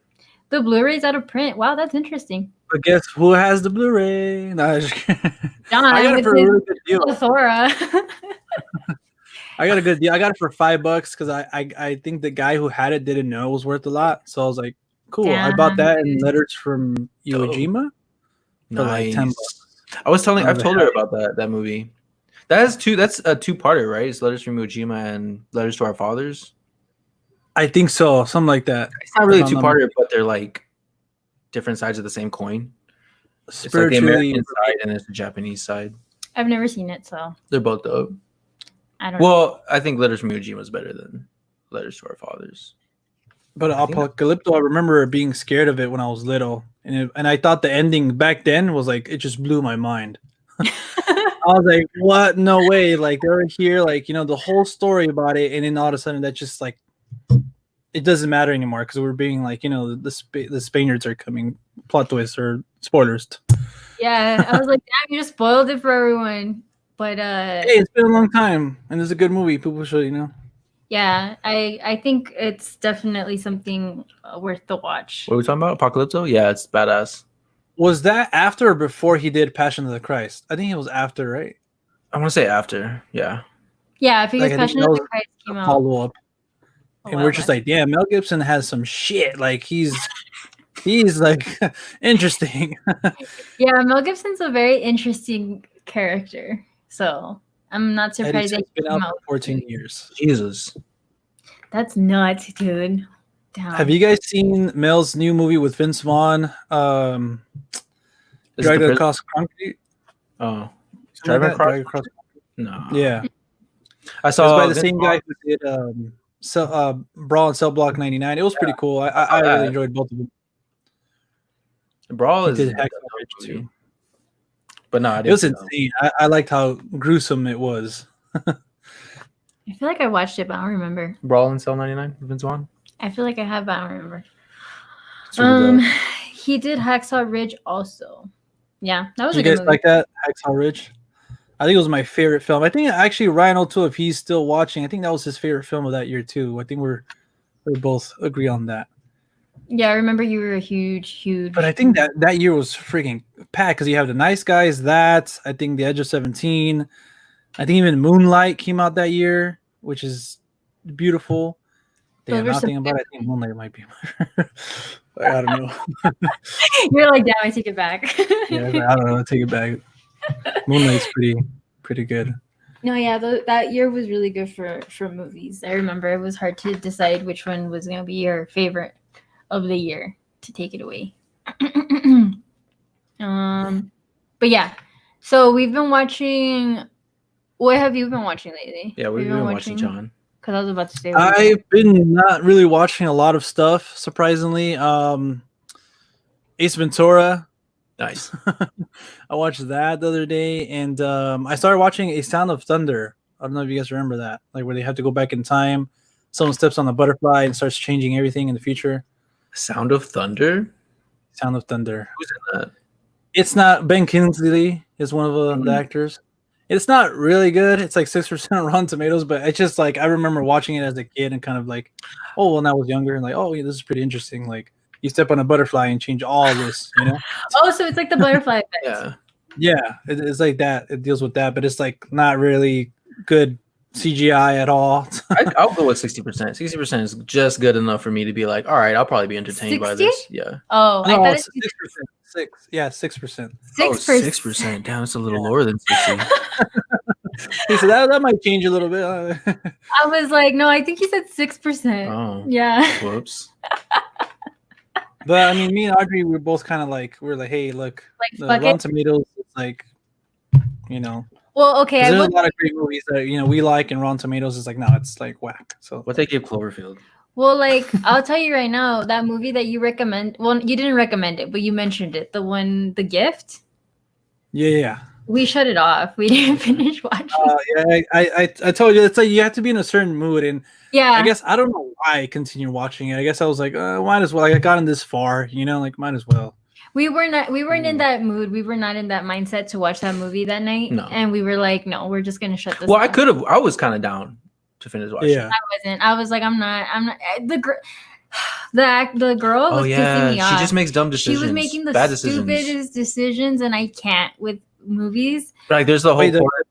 The Blu-ray's out of print. Wow, that's interesting. But guess who has the Blu-ray? No, John, I got it for a really good deal. Thora. I got a good deal. I got it for $5 because I think the guy who had it didn't know it was worth a lot. So I was like, cool. Damn, I bought that in Letters from Iwo Jima for like $10. I've told her about that movie. That's a two-parter, right? It's Letters from Iwo Jima and Letters to Our Fathers. I think so, something like that. It's not really a two-parter, but they're like different sides of the same coin. It's like the American side and it's the Japanese side. I've never seen it, so they're both dope. I don't know. Well, I think Letters from Iwo Jima is better than Letters to Our Fathers. But Apocalypto, I remember being scared of it when I was little, and I thought the ending back then was like it just blew my mind. I was like, "What? No way!" Like they were here, like the whole story about it, and then all of a sudden that just like it doesn't matter anymore because we're being like the Spaniards are coming. Plot twist or spoilers. Yeah, I was like, "Damn, you just spoiled it for everyone." But hey, it's been a long time, and it's a good movie. People should Yeah, I think it's definitely something worth the watch. What are we talking about? Apocalypto? Yeah, it's badass. Was that after or before he did Passion of the Christ? I think it was after, right? I want to say after. Yeah. Yeah, because Passion of the Christ came out. Follow up, and we're just like, damn, Mel Gibson has some shit. Like he's like interesting. Yeah, Mel Gibson's a very interesting character. So I'm not surprised It's that been it out came out. for 14 years. Jesus. That's nuts, dude. Damn. Have you guys seen Mel's new movie with Vince Vaughn? Is it Dragged the Across Concrete? Oh, Something Driving like that? Across? Dragged Across. No. Yeah. I It was saw by the Vince same Vaughn. guy who did Brawl and Cell Block 99. It was pretty cool. I saw really that. enjoyed both of them. Brawl He is did a Hacksaw dope Ridge movie. too. But no, I It didn't was see that. insane. I liked how gruesome it was. I feel like I watched it, but I don't remember. Brawl and Cell 99, Vince Vaughn. I feel like I have, but I don't remember. It's really dope. He did Hacksaw Ridge also. Yeah, that was Did a you good guys movie. like that? Hacksaw Ridge? I think it was my favorite film. I think actually Ryan O'Toole, if he's still watching, I think that was his favorite film of that year too. I think we both agree on that. Yeah, I remember you were a huge. But I think that year was freaking packed because you have The Nice Guys, that I think The Edge of 17. I think even Moonlight came out that year, which is beautiful. Damn, Those were nothing about it. I think Moonlight might be. I don't know. You're like, damn, I take it back. Yeah, I don't know. Take it back. Moonlight's pretty good. No, yeah, that year was really good for movies. I remember it was hard to decide which one was gonna be your favorite of the year to take it away. But yeah, so we've been watching. What have you been watching lately? Yeah, we've been watching John. Because I was about to say. I've been not really watching a lot of stuff, surprisingly. Ace Ventura. Nice. I watched that the other day, and I started watching A Sound of Thunder. I don't know if you guys remember that, like where they have to go back in time. Someone steps on a butterfly and starts changing everything in the future. Sound of Thunder? Sound of Thunder. Who's in that? It's not Ben Kingsley is one of the actors. It's not really good. It's like 6% Rotten Tomatoes, but it's just like I remember watching it as a kid and kind of like, oh, when I was younger, and like, oh, yeah, this is pretty interesting. Like you step on a butterfly and change all this, you know? Oh, so it's like the butterfly effect. Yeah. Yeah, it's like that. It deals with that, but it's like not really good CGI at all. I'll go with 60%. 60% is just good enough for me to be like, all right, I'll probably be entertained by 60? this. Yeah. Oh, I No, thought it's it's 6%. 6%. 6%. Damn, it's a little lower than 60. Okay, so that might change a little bit. I was like, no, I think he said 6%. Oh. Yeah. Whoops. But I mean, me and Audrey, we're both kind of like, we're like, hey, look, Like, the fuck Rotten it. Tomatoes is like, you know, Well, okay. 'cause I there's will, a lot of great movies that we like, and Rotten Tomatoes is like, no, it's like whack. So What they gave Cloverfield? well, like, I'll tell you right now, that movie that you recommend, well, you didn't recommend it, but you mentioned it. The one, The Gift, yeah. we shut it off. We didn't finish watching. Yeah, I told you, it's like you have to be in a certain mood, and Yeah. I guess I don't know why I continued watching it. I guess I was like, might as well. Like, I gotten this far, like might as well. We weren't in that mood. We were not in that mindset to watch that movie that night. No. And we were like, no, we're just gonna shut this Well, down. I was kind of down to finish watching. Yeah. I was like, I'm not the girl Oh was yeah, pissing me off. she just makes dumb She decisions. was making the bad decisions. stupidest decisions, and I can't with movies. Like there's the whole Wait, the part-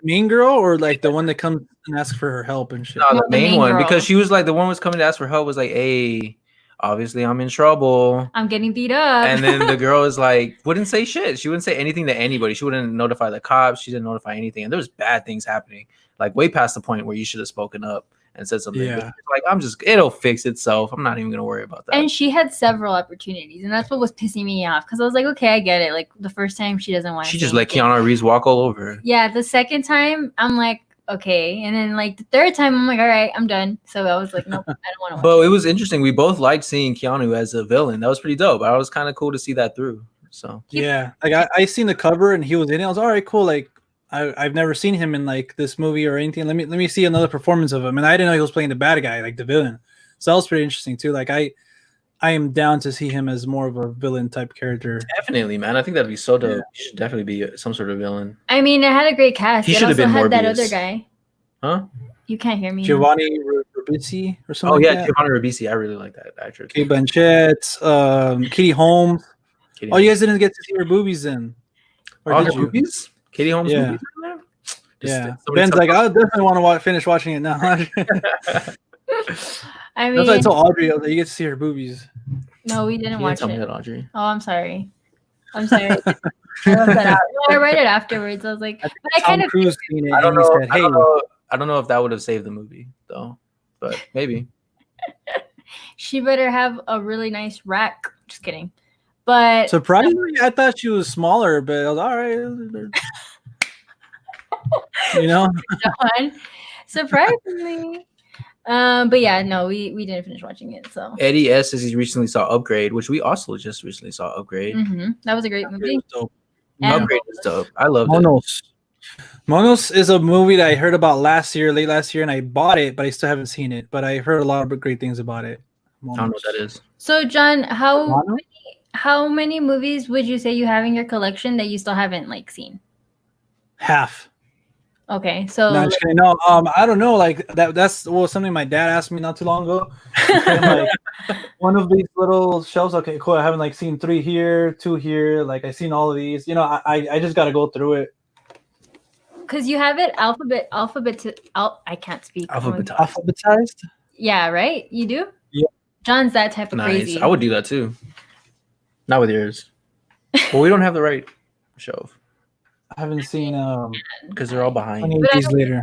mean girl, or like the one that comes and asks for her help and shit. no, No, the the main main one girl. because she was like the one was coming to ask for help was like, hey, obviously I'm in trouble. I'm getting beat up. And then the girl is like, wouldn't say shit. She wouldn't say anything to anybody. She wouldn't notify the cops. She didn't notify anything. And there was bad things happening, like way past the point where you should have spoken up and said something. Yeah. But like it'll fix itself. I'm not even gonna worry about that. And she had several opportunities, and that's what was pissing me off because I was like, okay, I get it. Like the first time she doesn't want to. She just let Keanu Reeves walk all over her. Yeah, the second time I'm like, okay, and then like the third time I'm like, all right, I'm done. So I was like, nope, I don't want to watch. But it was interesting. We both liked seeing Keanu as a villain. That was pretty dope. I was kind of cool to see that through. So Yeah, like I seen the cover and he was in it. I was all right, cool. Like I've never seen him in like this movie or anything. Let me see another performance of him. And I didn't know he was playing the bad guy, like the villain. So that was pretty interesting too. Like I am down to see him as more of a villain type character. definitely, man. I think that'd be so dope. Yeah. He should definitely be some sort of villain. I mean, it had a great cast. He It should have also been had that Morbius. other guy. Huh? You can't hear me. Giovanni Ribisi or something. Oh like yeah, that. Giovanni Ribisi. I really like that actress. Kate Blanchett, Katie Holmes. Katie Oh, you Holmes. guys didn't get to see her boobies then. Or Oh, did her you? movies? Katie Holmes Yeah. movies? Yeah. Somebody Ben's tell- like, I definitely want to finish watching it now. I That's mean, what I told Audrey. I was like, you get to see her boobies. no, we You didn't didn't watch tell me it. that, Audrey. Oh, I'm sorry. I'm sorry. I left that out. Well, I read it afterwards. I was like, I think but I Tom kind of Cruise seen it I don't and he know. said, I "Hey, don't know. I don't know if that would have saved the movie though, but maybe. she better have a really nice rack. Just kidding. But surprisingly, I thought she was smaller, but I was all right." You know, John, surprisingly. But yeah, no, we didn't finish watching it. So Eddie S says he recently saw Upgrade, which we also just recently saw Upgrade. that was a great movie. dope. And Upgrade is dope. I love it. Monos. Monos is a movie that I heard about late last year, and I bought it, but I still haven't seen it. But I heard a lot of great things about it. I don't know what that is. So, John, Monos? how many movies would you say you have in your collection that you still haven't like seen? Half. Okay, so No, I'm just kidding. No, I don't know. Like that's something my dad asked me not too long ago. Like one of these little shelves. Okay, cool. I haven't like seen 3 here, 2 here. Like I seen all of these. You know, I just got to go through it. because you have it I can't speak. Alphabetized. Yeah, right. You do. Yeah. John's that type of Nice. crazy. I would do that too. Not with yours. Well, we don't have the right shelf I haven't seen because they're all behind. 20 But I days don't- later.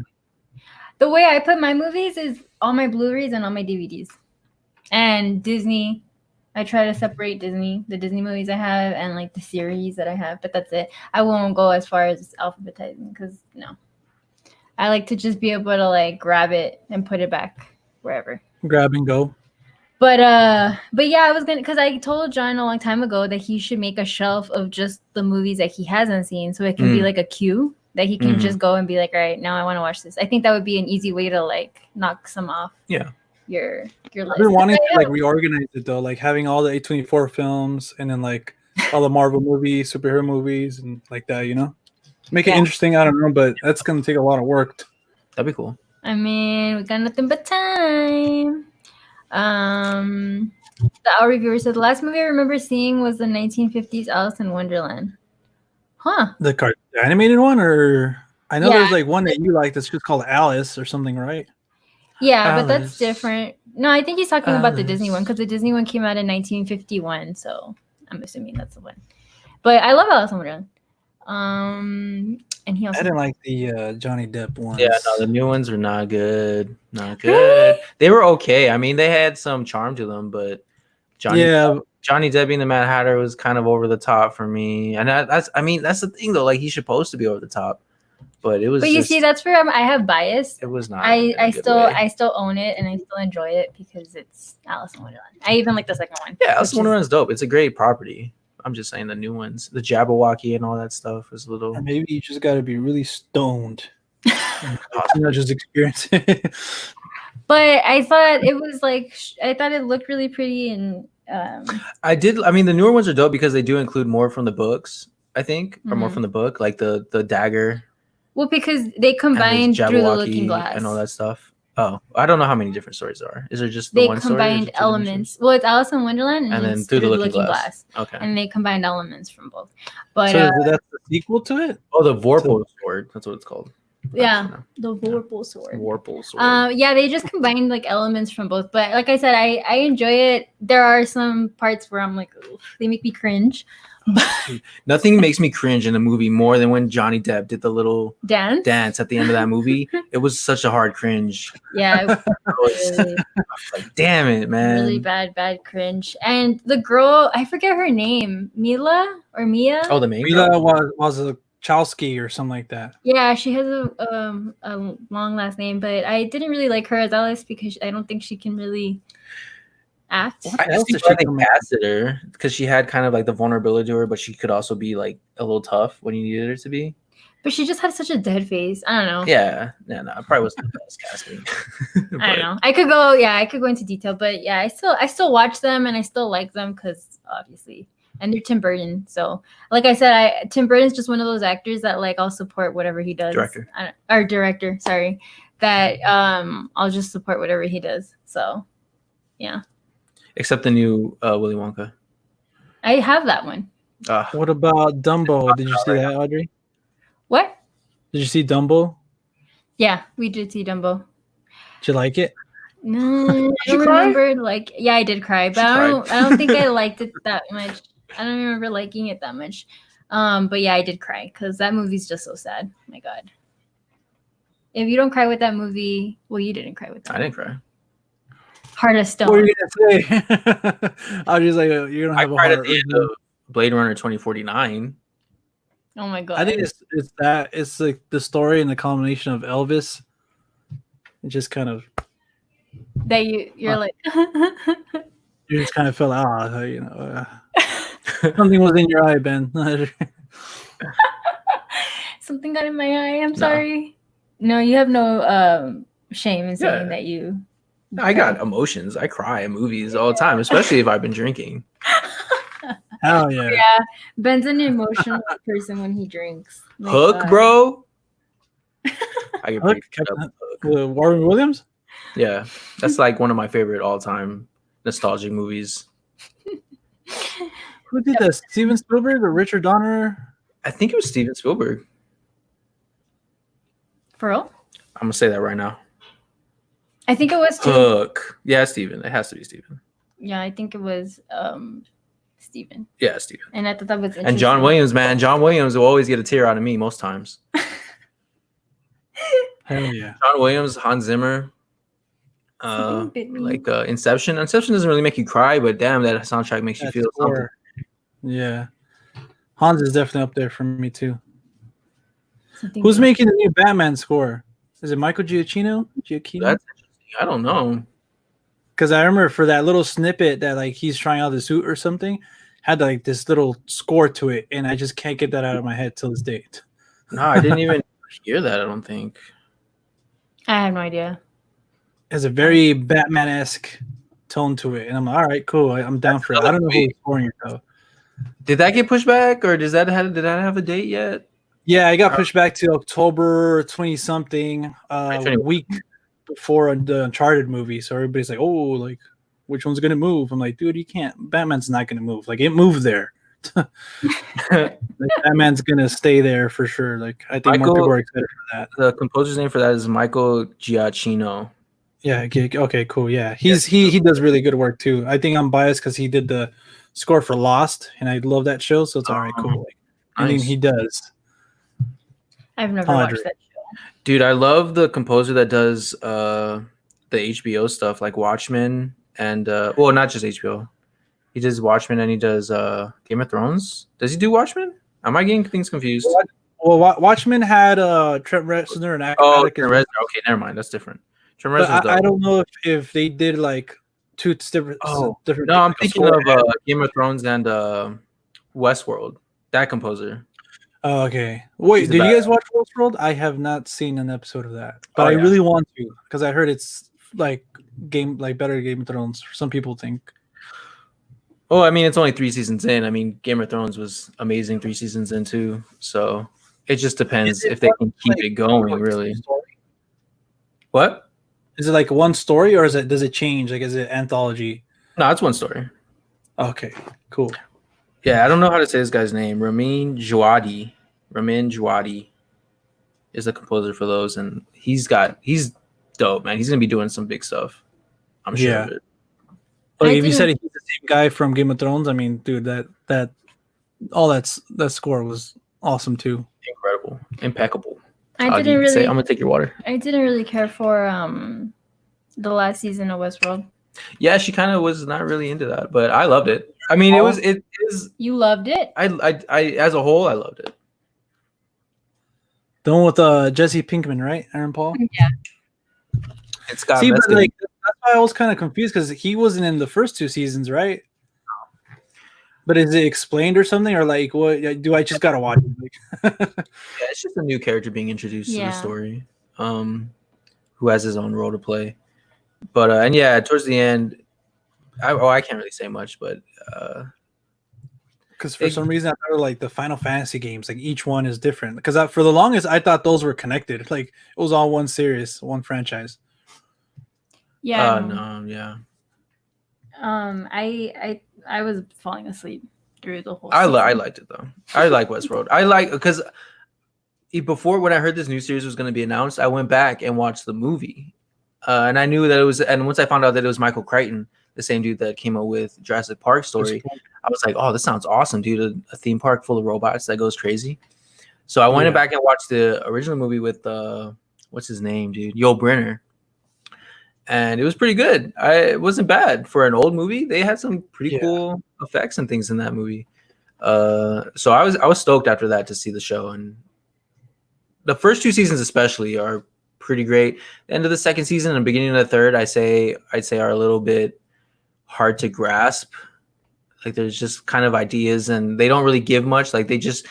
The way I put my movies is all my Blu-rays and all my DVDs, and Disney. I try to separate the Disney movies I have, and like the series that I have, but that's it. I won't go as far as alphabetizing because no, I like to just be able to like grab it and put it back wherever. Grab and go. But yeah, I was gonna because I told John a long time ago that he should make a shelf of just the movies that he hasn't seen, so it can be like a queue that he can just go and be like, all right, now I want to watch this. I think that would be an easy way to like knock some off. Yeah. Your list. I've been wanting to like reorganize it though, like having all the A24 films and then like all the Marvel movies, superhero movies, and like that. You know, make it interesting. I don't know, but that's gonna take a lot of work. That'd be cool. I mean, we got nothing but time. The Our Reviewer said the last movie I remember seeing was the 1950s Alice in Wonderland. Huh. The animated one, or I know Yeah. there's like one that you like that's just called Alice or something, right? Yeah, but that's Alice. different. No, I think he's talking about the Disney Alice. one because the Disney one came out in 1951, so I'm assuming that's the one. But I love Alice in Wonderland. And he also I didn't like the Johnny Depp ones. Yeah, no, the new ones are not good. Not good. They were okay. I mean, they had some charm to them, but Johnny Depp being the Mad Hatter was kind of over the top for me. And that's the thing though. Like he's supposed to be over the top, but it was. But you see, that's where I have bias. It was not. I still own it and I still enjoy it because it's Alice in Wonderland. I even like the second one. Yeah, Alice in Wonderland's dope. It's a great property. I'm just saying the new ones, the Jabberwocky and all that stuff is a little. And maybe you just got to be really stoned. Not just experience it. But I thought it was like I thought it looked really pretty and. I mean, the newer ones are dope because they do include more from the books. I think, or more from the book, like the dagger. Well, because they combined through the Looking Glass and all that stuff. Oh, I don't know how many different stories there are. Is there just they one story? combined elements. Well, it's Alice in Wonderland and then it's through the Looking Glass. Okay. And they combined elements from both. But So that's the sequel to it? Oh, the Vorpal sword. That's what it's called. Yeah, the Vorpal sword. Vorpal sword. Yeah, they just combined like elements from both. But like I said, I enjoy it. There are some parts where I'm like, oof, they make me cringe. Nothing makes me cringe in a movie more than when Johnny Depp did the little dance at the end of that movie. It was such a hard cringe. Yeah, it was really, like, damn it, man. really bad cringe. And the girl, I forget her name, Mila or Mia. Oh, the main Mila girl? was a Chowski or something like that. Yeah, she has a long last name, but I didn't really like her as Alice because I don't think she can really act. I just think why they casted her because she had kind of like the vulnerability to her, but she could also be like a little tough when you needed her to be. But she just had such a dead face. I don't know. Yeah, no, it probably wasn't the best casting. I don't know. I could go into detail, but yeah, I still watch them and I still like them because obviously, and they're Tim Burton. So, like I said, Tim Burton's just one of those actors that like I'll support whatever he does. Director, sorry. That I'll just support whatever he does. So, yeah. Except the new Willy Wonka. I have that one. What about Dumbo? Did you see that, Audrey? What? Did you see Dumbo? Yeah, we did see Dumbo. Did you like it? No, I don't remember. Like, yeah, I did cry, but I don't think I liked it that much. I don't remember liking it that much. But yeah, I did cry because that movie's just so sad. Oh my God. If you don't cry with that movie, well, you didn't cry with that. I didn't cry. Heart of Stone. What are you gonna say? I was just like, you don't I have a cried at heart. the end of Blade Runner 2049. Oh my God. I think it's like the story and the combination of Elvis. It just kind of that you're like you just kind of felt something was in your eye, Ben. something got in my eye. I'm sorry. No, you have no shame in saying that you. I got emotions. I cry in movies all the time, especially if I've been drinking. Hell yeah. Yeah, Ben's an emotional person when he drinks. My Hook, God. bro. I get pretty Hook, fucked up with Hook. Warren Williams? Yeah, that's like one of my favorite all-time nostalgic movies. Who did that? Steven Spielberg or Richard Donner? I think it was Steven Spielberg. For real? I'm gonna say that right now. I think it was too. Hook. Yeah, Steven. It has to be Steven. Yeah, I think it was Steven. Yeah, Steven. And I thought that was interesting. And John Williams, man. John Williams will always get a tear out of me most times. Hell yeah. John Williams, Hans Zimmer. Inception. Inception doesn't really make you cry, but damn, that soundtrack makes you feel something. Yeah. Hans is definitely up there for me too. Something Who's good. making the new Batman score? Is it Michael Giacchino? That's interesting. I don't know. Because I remember for that little snippet that like he's trying out the suit or something, had like this little score to it, and I just can't get that out of my head till this date. No, I didn't even hear that. I don't think. I have no idea. It has a very Batman-esque tone to it, and I'm like, all right, cool. I'm down for it. I don't know who's scoring it though. Did that get pushed back, or did that have a date yet? Yeah, I got pushed back to October 20-something, week before the Uncharted movie. So everybody's like, oh, like, which one's going to move? I'm like, dude, you can't. Batman's not going to move. Like, it moved there. Like, Batman's going to stay there for sure. Like, I think more people are excited for that. The composer's name for that is Michael Giacchino. Yeah, okay, cool. Yeah, he does really good work, too. I think I'm biased because he did the score for Lost, and I love that show, so it's all right, cool. Like, I mean, he does. I've never watched that show. Dude, I love the composer that does the HBO stuff like Watchmen and well, not just HBO. He does Watchmen and he does Game of Thrones. Does he do Watchmen? Am I getting things confused? Well, Watchmen had Trent Reznor and Trent Reznor. Okay, never mind. That's different. Trent Reznor. I don't know if they did like two different. Different. No, I'm thinking of Game of Thrones and Westworld. That composer. Oh, okay. Wait, did you guys watch Westworld? I have not seen an episode of that, but I really want to because I heard it's like better Game of Thrones. Some people think. Oh, I mean, it's only 3 seasons in. I mean, Game of Thrones was amazing 3 seasons in too. So it just depends if they can keep it going. Really. What? Is it like one story or does it change? Like, is it anthology? No, it's one story. Okay, cool. Yeah, I don't know how to say this guy's name. Ramin Djawadi is the composer for those, and he's dope, man. He's gonna be doing some big stuff. I'm sure of it. Like if you said he's the same guy from Game of Thrones, I mean, dude, that score was awesome too. Incredible, impeccable. I'm gonna take your water. I didn't really care for the last season of Westworld. Yeah, she kind of was not really into that, but I loved it. I mean, it is. You loved it? I as a whole, I loved it. The one with Jesse Pinkman, right? Aaron Paul. Yeah. It's got. See, but like that's why I was kind of confused because he wasn't in the first 2 seasons, right? But is it explained or something, or like what? Do I just gotta watch it? Yeah, it's just a new character being introduced to the story, who has his own role to play. But and yeah, towards the end, I can't really say much, but because for some reason I thought like the Final Fantasy games, like each one is different. Because for the longest I thought those were connected, like it was all one series, one franchise. Yeah. No, yeah. I was falling asleep through the whole. I liked it though. I like Westworld. Because before when I heard this new series was going to be announced, I went back and watched the movie. And I knew that it was, and once I found out that it was Michael Crichton, the same dude that came up with Jurassic Park story. I was like, oh, this sounds awesome, dude. A theme park full of robots that goes crazy. So I went back and watched the original movie with what's his name, dude? Yul Brynner. And it was pretty good. It wasn't bad for an old movie. They had some pretty cool effects and things in that movie. So I was stoked after that to see the show, and the first 2 seasons especially are pretty great. The end of the second season and beginning of the third, I'd say are a little bit hard to grasp. Like there's just kind of ideas, and they don't really give much. Like they're just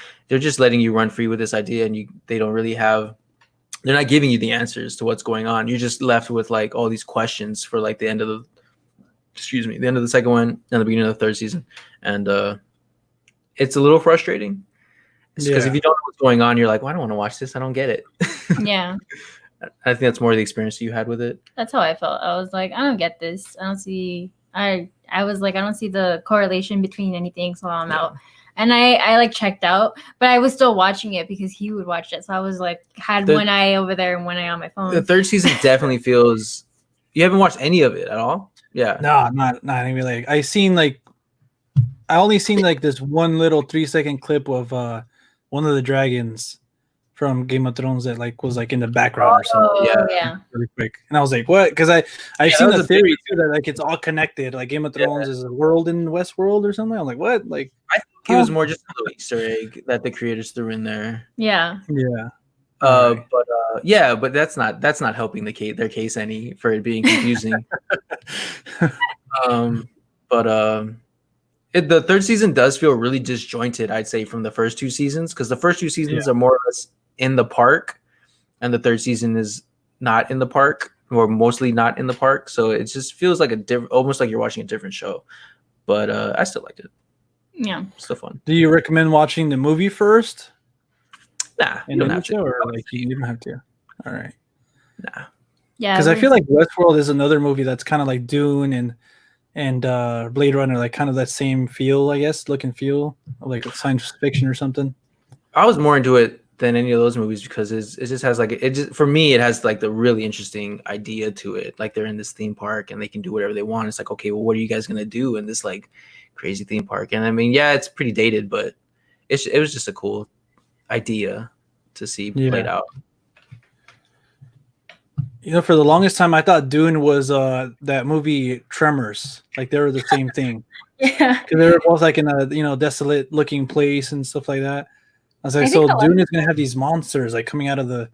letting you run free with this idea, and they don't really have. They're not giving you the answers to what's going on. You're just left with like all these questions for like the end of the second one and the beginning of the third season, and it's a little frustrating because if you don't know what's going on, you're like, well, I don't want to watch this. I don't get it. Yeah. I think that's more the experience you had with it. That's how I felt. I was like, I don't get this. I don't see. I was like, I don't see the correlation between anything, so I'm out. And I like checked out, but I was still watching it because he would watch it. So I was like, had one eye over there and one eye on my phone. The third season definitely feels. You haven't watched any of it at all? Yeah. No, not even like I only seen like this one little 3-second clip of one of the dragons from Game of Thrones that like was like in the background or something. Yeah. Really quick. And I was like, what? Because I've seen the theory too that like it's all connected. Like Game of Thrones is a world in Westworld or something. I'm like, what? Like I think it was more just a little Easter egg that the creators threw in there. Yeah. Yeah. But that's not helping their case any for it being confusing. The third season does feel really disjointed, I'd say, from the first 2 seasons, because the first 2 seasons are more or less in the park, and the third season is not in the park, or mostly not in the park. So it just feels like almost like you're watching a different show. But I still liked it. Yeah, still fun. Do you recommend watching the movie first? Nah, you don't have to. Or like you don't have to. All right. Nah. Yeah, because I feel like Westworld is another movie that's kind of like Dune and Blade Runner, like kind of that same feel, I guess, look and feel, like science fiction or something. I was more into it than any of those movies because it just has like for me it has like the really interesting idea to it. Like they're in this theme park and they can do whatever they want. It's like, okay, well, what are you guys gonna do in this like crazy theme park? And I mean, yeah, it's pretty dated, but it was just a cool idea to see played out. You know, for the longest time, I thought Dune was that movie Tremors. Like they were the same thing. Yeah, because they were both like in a desolate looking place and stuff like that. I was like, so Dune is gonna have these monsters like coming out of the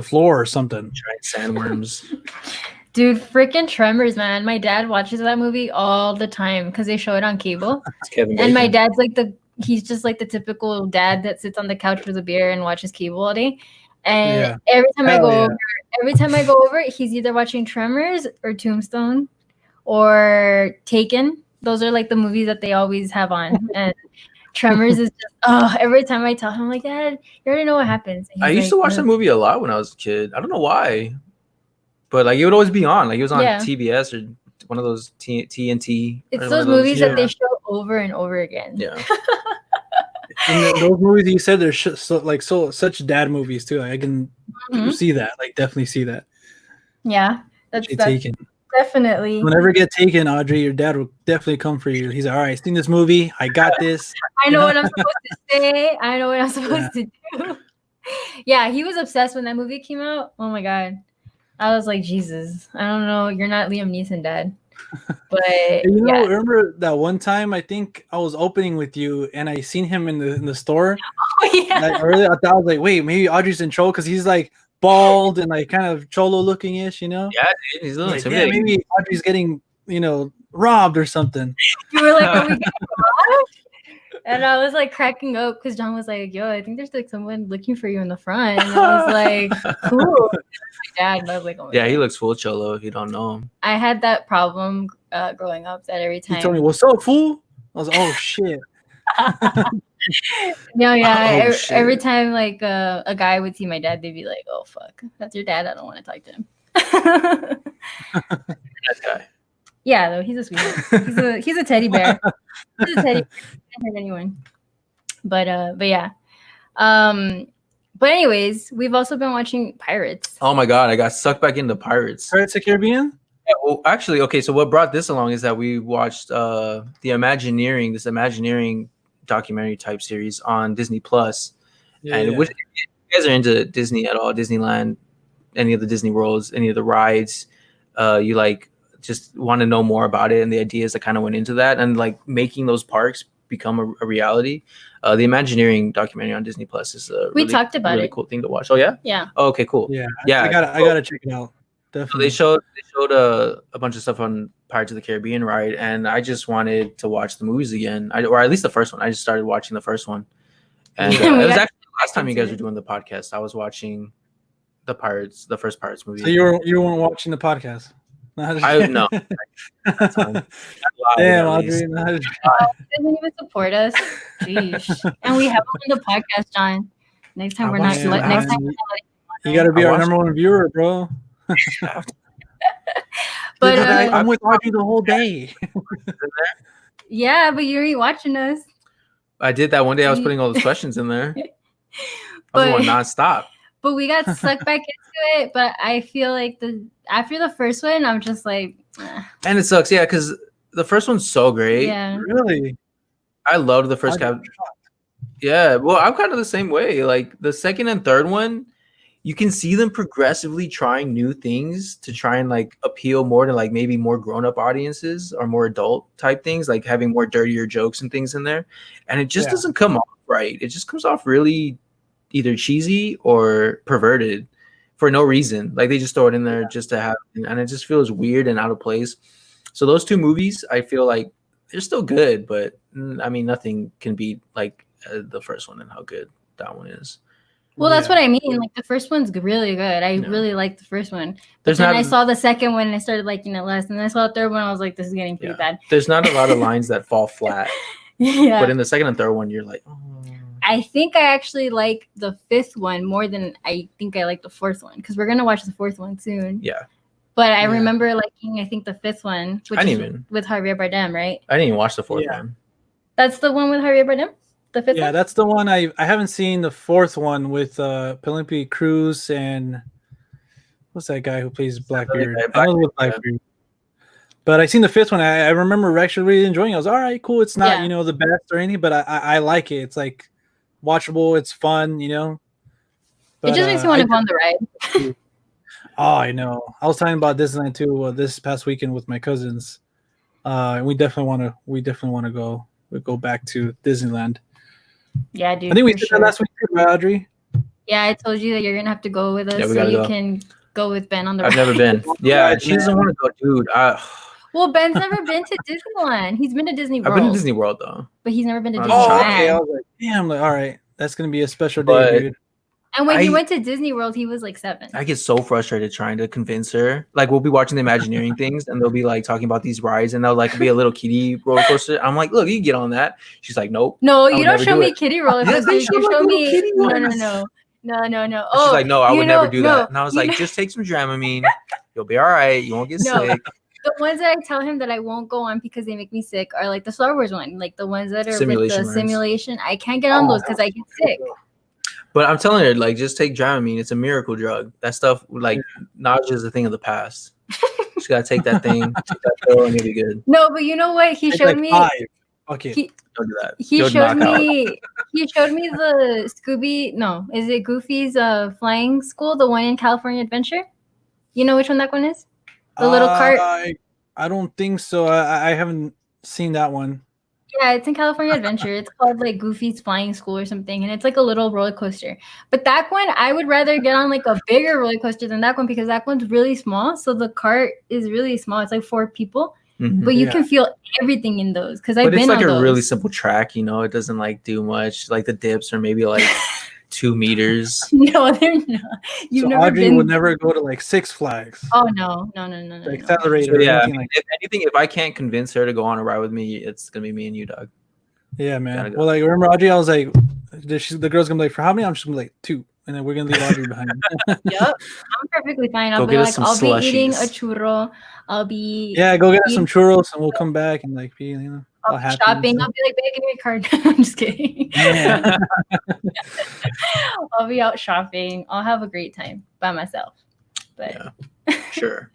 floor or something. Giant sandworms. Dude, freaking Tremors, man. My dad watches that movie all the time because they show it on cable. And my dad's like he's just like the typical dad that sits on the couch with a beer and watches cable all day. And every time I go over, he's either watching Tremors or Tombstone or Taken. Those are like the movies that they always have on. And Tremors is just every time I tell him, I'm like, Dad, you already know what happens. I used to watch that movie a lot when I was a kid. I don't know why, but like it would always be on. Like it was on TBS or one of those TNT. It's those movies that they show over and over again. Yeah. And those movies you said they're such dad movies too. Like, I can see that. Like definitely see that. Yeah, that's Taken. Definitely. Whenever you get taken, Audrey, your dad will definitely come for you. He's like, all right, seen this movie. I got this. I know what I'm supposed to say. I know what I'm supposed to do. Yeah, he was obsessed when that movie came out. Oh my God. I was like, Jesus, I don't know. You're not Liam Neeson, Dad. But remember that one time I think I was opening with you and I seen him in the store. Oh yeah. Like, earlier, I thought I was like, wait, maybe Audrey's in trouble because he's like bald and like kind of cholo looking ish, you know? Yeah, dude, he's a little intimidating. Maybe Audrey's getting, robbed or something. You were like, are we getting robbed? And I was like cracking up because John was like, yo, I think there's like someone looking for you in the front. And I was like, cool. Dad, and I was like, oh my God. He looks full cholo if you don't know him. I had that problem growing up that every time. He told me, what's up, fool? I was like, oh shit. No, yeah. Every time like a guy would see my dad, they'd be like, oh fuck, that's your dad. I don't want to talk to him. That guy. Yeah, though he's a sweetheart. He's a teddy bear. He's a teddy bear. Can't hurt anyone. But yeah. But anyways, we've also been watching Pirates. Oh my God, I got sucked back into Pirates. Pirates of the Caribbean? well, actually, okay. So what brought this along is that we watched the Imagineering documentary type series on Disney Plus, and Yeah. if you guys are into Disney at all, Disneyland, any of the Disney worlds, any of the rides, you like just want to know more about it and the ideas that kind of went into that, and like making those parks become a reality. The Imagineering documentary on Disney Plus is a We talked about really it. cool thing to watch. Oh yeah. Yeah. Oh, okay, cool. Yeah. Yeah, I gotta check it out. so Definitely. they showed a bunch of stuff on Pirates of the Caribbean ride, and I just wanted to watch the movies again, or at least the first one. I just started watching the first one, and Yeah. it was actually the last time you guys were doing the podcast. I was watching the first Pirates movie. So you weren't watching the podcast? I no. Damn, Audrey. Doesn't even support us. Jeez. And we have him on the podcast, John. Next time we're not. watched it. Next time. You gotta be I our watched number one viewer, bro. But I'm with Audrey the whole day. yeah, but you're watching us. I did that one day. I was putting all those questions in there. I was But- going nonstop. But we got sucked back into it. But I feel like after the first one, I'm just like, And it sucks, yeah, because the first one's so great. yeah. Really? I loved the first cap. Yeah, well, I'm kind of the same way. Like the second and third one, you can see them progressively trying new things to try and like appeal more to like maybe more grown-up audiences or more adult type things, like having more dirtier jokes and things in there. And it just doesn't come off right. It just comes off really either cheesy or perverted for no reason. Like they just throw it in there just to have, and it just feels weird and out of place. So those two movies, I feel like they're still good, but I mean, nothing can beat like the first one and how good that one is. Well, that's what I mean. Like the first one's really good. I really liked the first one. But then I saw the second one and I started liking it less. And then I saw the third one. I was like, this is getting pretty bad. There's not a lot of lines that fall flat. Yeah. But in the second and third one, you're like, oh. I think I actually like the fifth one more than I think I like the fourth one because we're gonna watch the fourth one soon. Yeah. But I remember liking, I think the fifth one, which I is didn't even with Javier Bardem, right? I didn't even watch the fourth one. That's the one with Javier Bardem. The fifth one. That's the one. I haven't seen the fourth one with Penelope Cruz and what's that guy who plays Blackbeard? I know with Blackbeard. But I seen the fifth one. I remember actually really enjoying it. I was all right, cool. It's not the best or anything, but I like it. It's like watchable. It's fun, But, it just makes you want to go on the ride. Oh, I know. I was talking about Disneyland too this past weekend with my cousins. And we definitely want to go. We go back to Disneyland. Yeah, dude. I think we did that last week too, right, Audrey? Yeah, I told you that you're gonna have to go with us so you can go with Ben on the ride. I've never been. Yeah, she doesn't want to go, dude. Well, Ben's never been to Disneyland. He's been to Disney World. I've been to Disney World though, but he's never been to Disneyland. Oh, okay. I was like, damn. Like, all right, that's gonna be a special day, dude. And when he went to Disney World, he was like 7. I get so frustrated trying to convince her. Like we'll be watching the Imagineering things, and they'll be like talking about these rides, and they'll like be a little kiddie roller coaster. I'm like, look, you can get on that. She's like, nope. No, you don't show me kiddie roller Yes, coasters. they You show show like me. kiddie No. Oh, she's like, no, I would never do that. And I was like, just take some Dramamine. You'll be all right. You won't get sick. The ones that I tell him that I won't go on because they make me sick are like the Star Wars one, like the ones that are with the simulation. I can't get on those because I get sick. But I'm telling her, like, just take Dramamine. It's a miracle drug. That stuff, like, nausea is a thing of the past. Just gotta take that thing, take that pill, and you'll be good. No, but you know what? He showed me. Okay, don't do that. He showed me. He showed me the Scooby. No, is it Goofy's flying school? The one in California Adventure. You know which one that one is? The little cart. I don't think so. I haven't seen that one. Yeah, it's in California Adventure. It's called like Goofy's Flying School or something, and it's like a little roller coaster. But that one, I would rather get on like a bigger roller coaster than that one because that one's really small. So the cart is really small. It's like 4 people, but you can feel everything in those. Because I've been on those. But it's like a really simple track. It doesn't like do much. Like the dips are maybe like 2 meters. No, they're not. You've never Audrey would never go to like Six Flags. Oh no. The accelerator. So, yeah, if anything, if I can't convince her to go on a ride with me, it's gonna be me and you, dog. Yeah, man. Well, like remember Audrey, I was like, the girl's gonna be like, for how many? I'm just gonna be like 2, and then we're gonna leave Audrey behind. Yep, I'm perfectly fine. I'll be like, I'll be eating a churro. I'll be go get us some churros, and we'll come back and like be I'll be shopping. I'll be like, babe, give me a card. I'm just kidding. Yeah. I'll be out shopping. I'll have a great time by myself. But yeah, sure.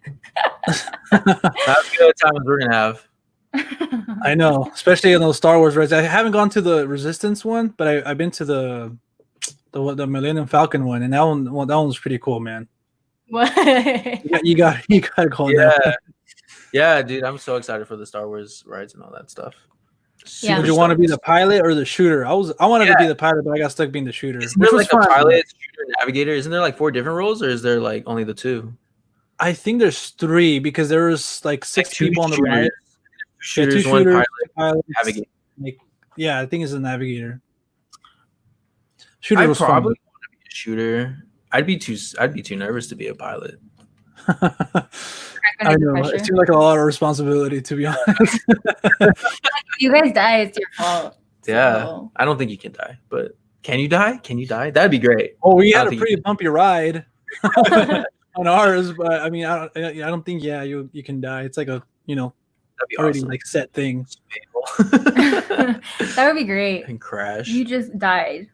That's good times we're gonna have. I know, especially in those Star Wars rides. I haven't gone to the Resistance one, but I've been to the Millennium Falcon one, and that one was pretty cool, man. What? You got to go on Yeah, that one. yeah, dude. I'm so excited for the Star Wars rides and all that stuff. Yeah. Would you want to be the pilot or the shooter? I wanted to be the pilot, but I got stuck being the shooter. Isn't Which there was like a fun. pilot, shooter, navigator? Isn't there like 4 different roles, or is there like only the 2? I think there's 3 because there was like 6 2 people on the shooters, ride. 2 shooters, 2 1 shooters, pilot, 2 pilots. navigator. Like, yeah, I think it's a navigator. Shooter I was probably fun. want to be a shooter. I'd be too nervous to be a pilot. I know. It seems like a lot of responsibility, to be honest. If you guys die, it's your fault. Yeah, So. I don't think you can die, but can you die? Can you die? That'd be great. Oh, we I had don't a think pretty you bumpy ride on ours, but I mean, I don't think you can die. It's like a that'd be already awesome. like set thing. That would be great. And crash. You just died.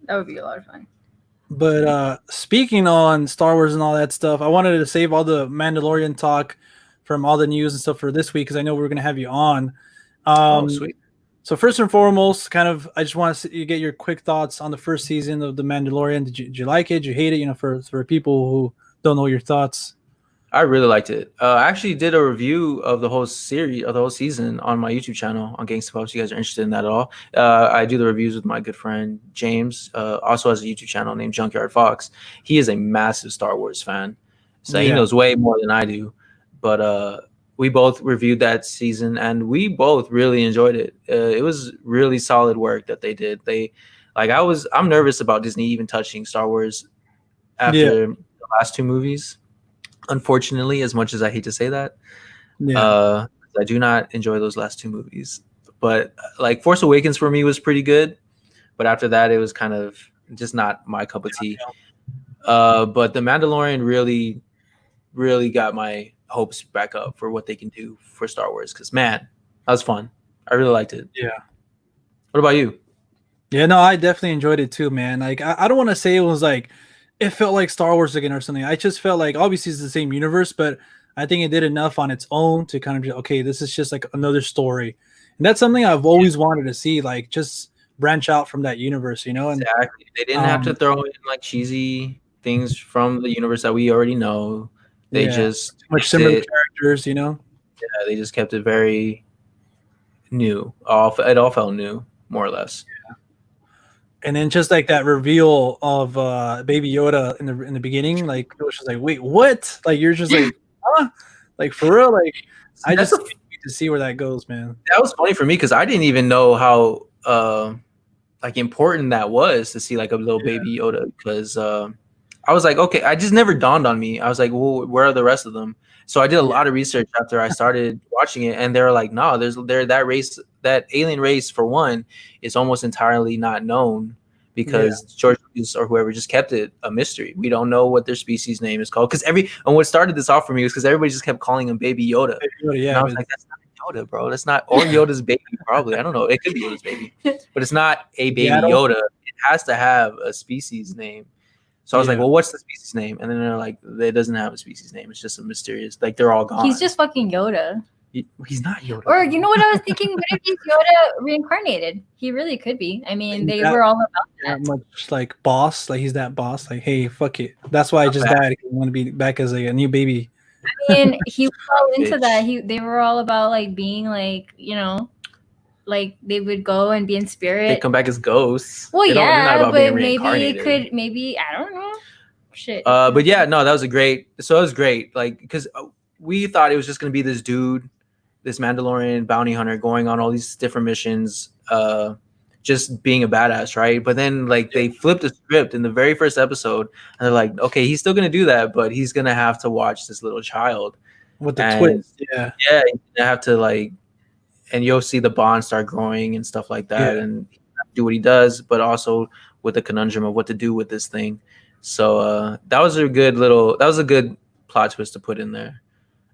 That would be a lot of fun. But speaking on Star Wars and all that stuff, I wanted to save all the Mandalorian talk from all the news and stuff for this week because I know we're going to have you on. Oh, sweet. So first and foremost, I just want to get your quick thoughts on the first season of The Mandalorian. Did you like it? Did you hate it? For people who don't know your thoughts. I really liked it. I actually did a review of the whole series, of the whole season on my YouTube channel on Gangsta Pop. If you guys are interested in that at all, I do the reviews with my good friend James. Also has a YouTube channel named Junkyard Fox. He is a massive Star Wars fan, so he knows way more than I do. But we both reviewed that season, and we both really enjoyed it. It was really solid work that they did. I'm nervous about Disney even touching Star Wars after the last 2 movies. Unfortunately, as much as I hate to say that, I do not enjoy those last 2 movies. But like Force Awakens for me was pretty good, but after that it was kind of just not my cup of tea. But The Mandalorian really, really got my hopes back up for what they can do for Star Wars. Because man, that was fun. I really liked it. Yeah. What about you? Yeah, no, I definitely enjoyed it too, man. Like I don't want to say it was like it felt like Star Wars again or something. I just felt like obviously it's the same universe, but I think it did enough on its own to kind of be okay, this is just like another story. And that's something I've always wanted to see, like just branch out from that universe, And exactly. They didn't have to throw in like cheesy things from the universe that we already know. They just much similar characters, Yeah, they just kept it very new. It all felt new, more or less. Yeah. And then just like that reveal of Baby Yoda in the beginning, like it was just like, wait, what? Like you're just like, huh? Like for real? Like I just can't wait to see where that goes, man. That was funny for me because I didn't even know how like important that was to see like a little Baby Yoda, because I was like, okay, I just never dawned on me. I was like, well, where are the rest of them? So I did a lot of research after I started watching it, and they were like, no, that race, that alien race for one, is almost entirely not known because George Lucas or whoever just kept it a mystery. We don't know what their species name is called, and what started this off for me was because everybody just kept calling him Baby Yoda. And I was like, that's not Yoda, bro. That's not, or Yoda's baby, probably. I don't know. It could be Yoda's baby, but it's not a Baby Yoda. It has to have a species name. So I was like, well, what's the species name? And then they're like, it doesn't have a species name. It's just a mysterious, like they're all gone. He's just fucking Yoda. He's not Yoda. Or you know what I was thinking? What if he's Yoda reincarnated? He really could be. I mean, they were all about that. Much like boss, like he's that boss. Like, hey, fuck it. That's why I just died. I want to be back as a new baby. I mean, he was all into that. They were all about like being like, like they would go and be in spirit. They come back as ghosts. Well, but maybe it could. Maybe I don't know. Shit. But yeah, no, that was great. So it was great, like because we thought it was just gonna be this dude, this Mandalorian bounty hunter, going on all these different missions, just being a badass, right? But then like they flipped the script in the very first episode, and they're like, okay, he's still gonna do that, but he's gonna have to watch this little child with the twist. He's gonna have to like. And you'll see the bond start growing and stuff like that, and do what he does, but also with the conundrum of what to do with this thing. So that was a good plot twist to put in there.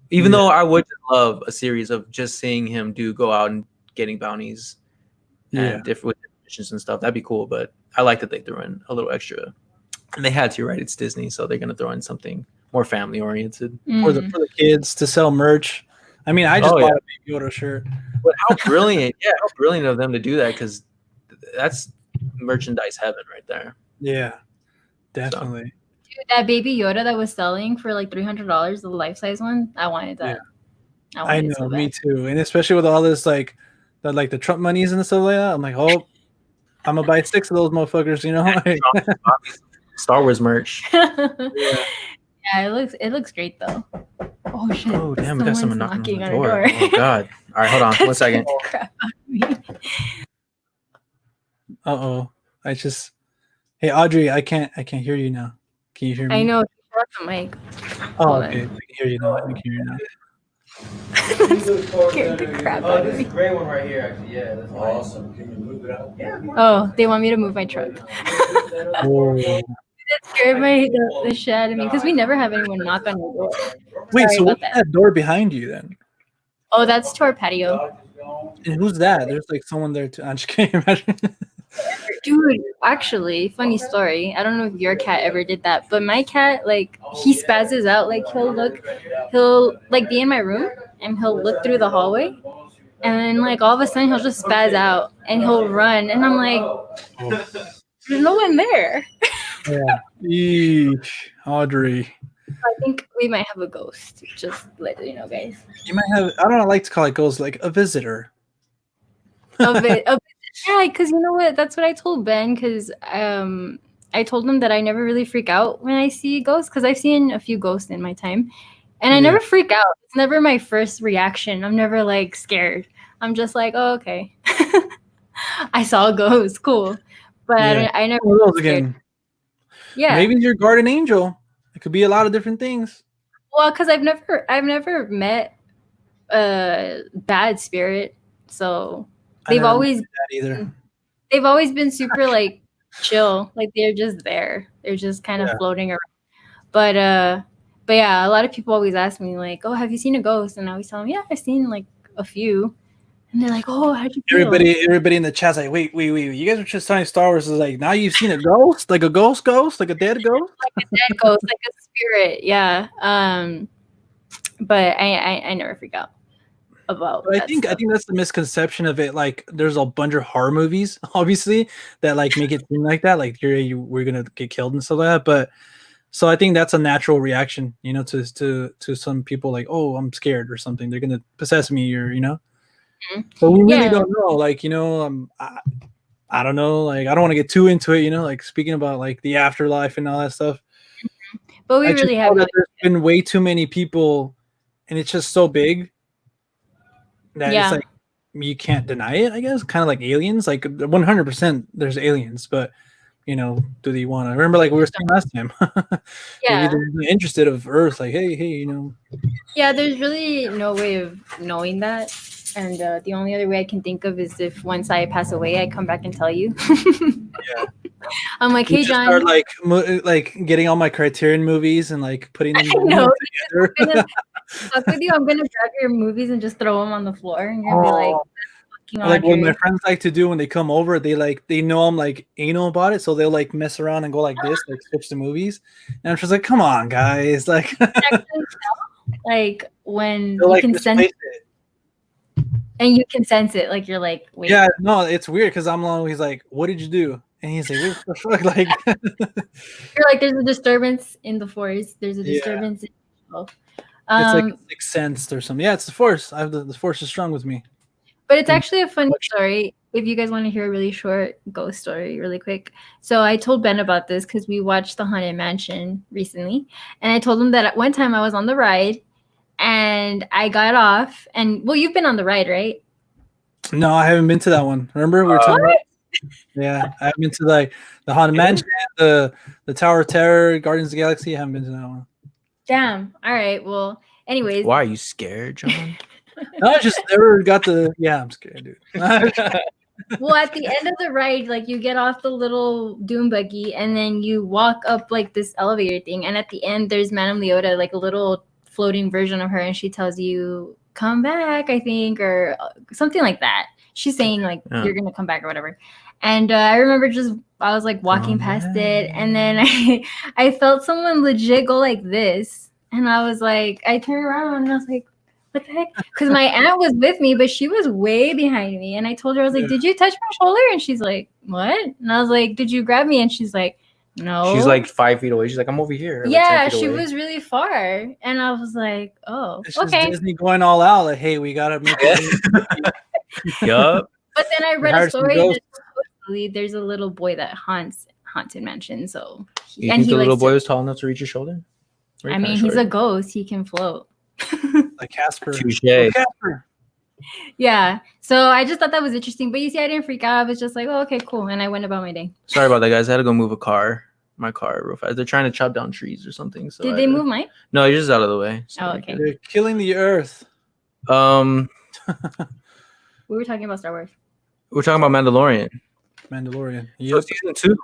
Even though I would love a series of just seeing him go out and getting bounties and different missions and stuff. That'd be cool. But I like that they threw in a little extra And they had to, right? It's Disney, so they're gonna throw in something more family oriented for the kids to sell merch. I mean, I just bought a Baby Yoda shirt. But how brilliant! Yeah, how brilliant of them to do that, because that's merchandise heaven right there. Yeah, definitely. Dude, that Baby Yoda that was selling for like $300, the life size one, I wanted that. Yeah. I know, so me too. And especially with all this like the Trump monies and stuff like that, I'm like, oh, I'm gonna buy 6 of those motherfuckers. You know, Star Wars merch. Yeah, it looks great though. Oh shit! Oh damn, we got someone knocking on the door. Oh god! All right, hold on, 1 second. Crap out of me. I just. Hey Audrey, I can't hear you now. Can you hear me? I know. Shut the mic. Oh, okay. I can hear you now. Scared the crap out of me. This is a great one right here, actually. Yeah, that's awesome. Can you move it out? Yeah. Oh, they want me to move my truck. That scared the shit out of me because we never have anyone knock on the door. Wait, so what's that door behind you then? Oh, that's to our patio. And who's that? There's like someone there too. I just can't imagine. Dude, actually, funny story. I don't know if your cat ever did that, but my cat, like, he spazzes out. Like, he'll like be in my room and he'll look through the hallway, and then like all of a sudden he'll just spaz out and he'll run, and I'm like, there's no one there. Yeah. Eesh, Audrey. I think we might have a ghost. Just let you know, guys. You might have. I don't like to call it ghost, like a visitor. Yeah, because you know what? That's what I told Ben. Because I told him that I never really freak out when I see ghosts. Because I've seen a few ghosts in my time, and I never freak out. It's never my first reaction. I'm never like scared. I'm just like, oh, okay. I saw a ghost. Cool. But I never. Again. Yeah. Maybe it's your guardian angel. It could be a lot of different things. Well, because I've never met a bad spirit, so they've always been super like chill. Like they're just there. They're just kind of floating around. But yeah, a lot of people always ask me like, "Oh, have you seen a ghost?" And I always tell them, "Yeah, I've seen like a few." And they're like, "Oh, how'd you feel?" Everybody in the chat's like, wait. You guys were just telling Star Wars is like, now you've seen a ghost? Like a ghost? Like a dead ghost? Like a dead ghost, like a spirit, yeah. But I never freak out about I think that's the misconception of it. Like there's a bunch of horror movies, obviously, that like make it seem like that. Like we're gonna get killed and stuff like that. But so I think that's a natural reaction, you know, to some people like, oh, I'm scared or something. They're gonna possess me or But we really don't know. Like, I don't know. Like, I don't want to get too into it, like speaking about like the afterlife and all that stuff. But we really have. There's been way too many people, and it's just so big that it's like you can't deny it. I guess kind of like aliens. Like 100%, there's aliens, but do they want to? Remember, like we were saying last time. Maybe they're interested of Earth. Like, hey, Yeah, there's really no way of knowing that. And the only other way I can think of is if once I pass away, I come back and tell you. I'm like, hey, John. Start like getting all my Criterion movies and like putting them together. Fuck with you. I'm gonna grab your movies and just throw them on the floor, and you're gonna be like what my friends like to do when they come over. They know I'm like anal about it, so they'll like mess around and go like this, like switch the movies. And I'm just like, come on, guys, like. Like when you can sense it. And you can sense it, like you're like, wait. Yeah, no, it's weird because I'm always like, what did you do? And he's like, what the fuck? Like, you're like, there's a disturbance in the force. There's a disturbance. It's like sixth sense or something. Yeah, it's the force. I have the force is strong with me. But it's actually a funny story. If you guys want to hear a really short ghost story, really quick. So I told Ben about this because we watched The Haunted Mansion recently, and I told him that at one time I was on the ride. And I got off, and well, you've been on the ride, right? No, I haven't been to that one. Remember we were talking about? Yeah, I haven't been to like the Haunted Mansion, the Tower of Terror, Guardians of the Galaxy. I haven't been to that one. Damn. All right. Well, anyways. Why are you scared, John? No, I just never got the. Yeah, I'm scared, dude. Well, at the end of the ride, like you get off the little doom buggy, and then you walk up like this elevator thing, and at the end, there's Madame Leota, like a little floating version of her, and she tells you come back, I think, or something like that. she's saying like Yeah. you're gonna come back or whatever. And I remember I was like walking past it, and then I felt someone legit go like this, and I was like, I turned around and I was like, what the heck? Because my aunt was with me, but she was way behind me, and I told her, I was like, did you touch my shoulder? And she's like, what? And I was like, did you grab me? And she's like, no. She's like 5 feet away. She's like, I'm over here. like, yeah, 10 feet she away. was really far, and I was like, oh, It's just okay. Disney going all out. Like, hey, we gotta make it. Yup. But then I read hire a some story ghosts. that supposedly there's a little boy that haunts Haunted Mansion. So You think the little boy was tall enough to reach your shoulder? Or I kinda mean, he's short? a ghost. He can float. Like Casper. Touche. Oh, Casper. Yeah. So I just thought that was interesting. But you see, I didn't freak out. I was just like, oh, okay, cool. And I went about my day. Sorry about that, guys. I had to go move my car real fast. They're trying to chop down trees or something. So Did I they had to- move mine? No, you're just out of the way. So Oh, we're okay. good. They're killing the earth. We were talking about Star Wars. We're talking about Mandalorian. Mandalorian. So Yep. season 2.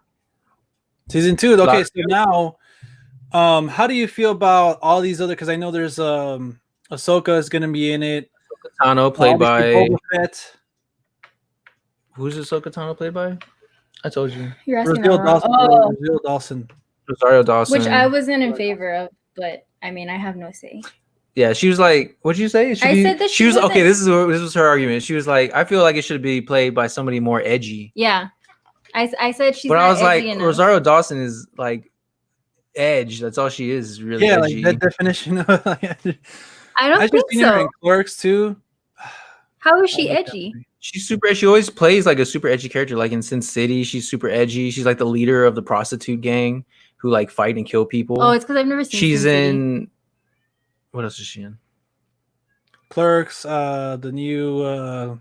Season 2. Okay, Last so now, how do you feel about all these other? Because I know there's Ahsoka is gonna be in it. Tano played by Boba Fett. who's Ahsoka Tano played by? I told you. You're asking Rosario that wrong. Dawson. Oh, Rosario Dawson. Rosario Dawson. which I wasn't in favor of, but I mean, I have no say. Yeah, she was like, what'd you say? It should I be- said that she she was wasn't- okay. This was her argument. She was like, I feel like it should be played by somebody more edgy. Yeah. I said she's But not I was like, edgy enough. Rosario Dawson is like edge. That's all she is really Yeah, edgy. like that definition of. I don't I just think seen her in so. Clerks too. How is she I like that edgy? movie. She's super. She always plays like a super edgy character. Like in Sin City, she's super edgy. She's like the leader of the prostitute gang who like fight and kill people. Oh, it's because I've never seen she's Sin City. in. What else is she in? Clerks, the new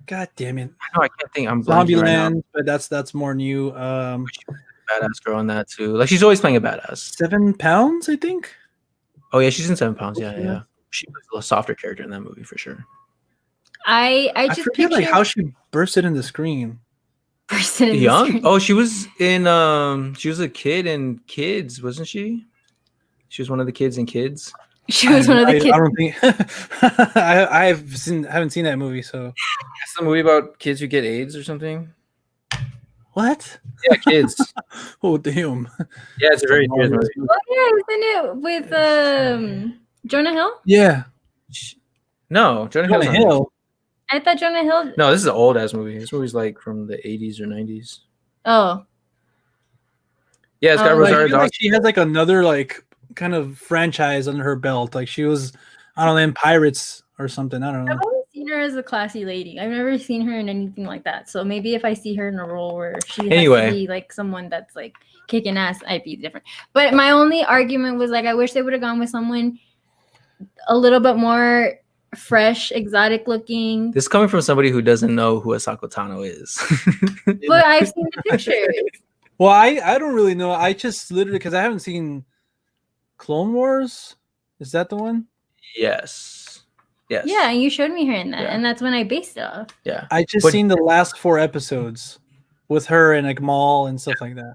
God damn it. I know I can't think. I'm blanking right now. Zombieland, but that's more new. Badass girl in that too. Like she's always playing a badass. 7 pounds, I think. Oh yeah, she's in 7 Pounds. Yeah, Yeah. yeah. She was a softer character in that movie for sure. I I just forget like picture how she bursted in the screen. person in the Young. screen. Oh, she was in. She was a kid in Kids, wasn't she? She was one of the kids in Kids. She was one of the I kids. don't think haven't seen that movie. So It's the movie about kids who get AIDS or something. what? Yeah, Kids. Oh damn! Yeah, it's a very serious movie. Oh yeah, isn't it with Jonah Hill? Yeah, No, Jonah Hill's Jonah not in it. Hill. I thought Jonah Hill. No, this is an old ass movie. This movie's like from the 80s or 90s. Oh, Yeah, it's got Oh, Like, I Rosario feel like Dawson. she has like another like kind of franchise under her belt. Like she was, I don't know, in Pirates or something. I don't know. I've always seen her as a classy lady. I've never seen her in anything like that. So maybe if I see her in a role where she has Anyway. to be like someone that's like kicking ass, I'd be different. But my only argument was like, I wish they would have gone with someone a little bit more fresh, exotic looking. This is coming from somebody who doesn't know who Asako Tano is. But I've seen the pictures. Well, I don't really know. I just literally because I haven't seen Clone Wars. Is that the one? Yes. Yes. Yeah, and you showed me her in that, Yeah. and that's when I based it off. Yeah. I just But- seen the last 4 episodes with her and like Maul and stuff like that.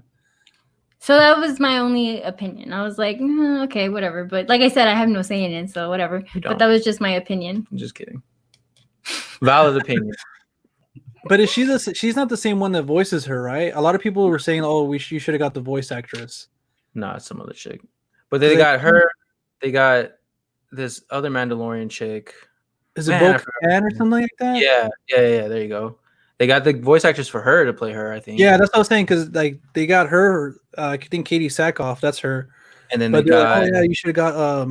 So that was my only opinion. I was like, okay, whatever. But like I said, I have no say in it, so whatever. You But don't. that was just my opinion. I'm just kidding. Valid opinion. But is she she's not the same one that voices her, right? A lot of people were saying, "Oh, you should have got the voice actress." No, it's some other chick. But they Like- got her. They got this other Mandalorian chick. Is it Man, I Bo forgot. Katan or something like that? Yeah. There you go. They got the voice actress for her to play her, I think. Yeah, that's what I was saying because like they got her. I think Katie Sackhoff. That's her. And then But they they're got. like, oh yeah, you should have got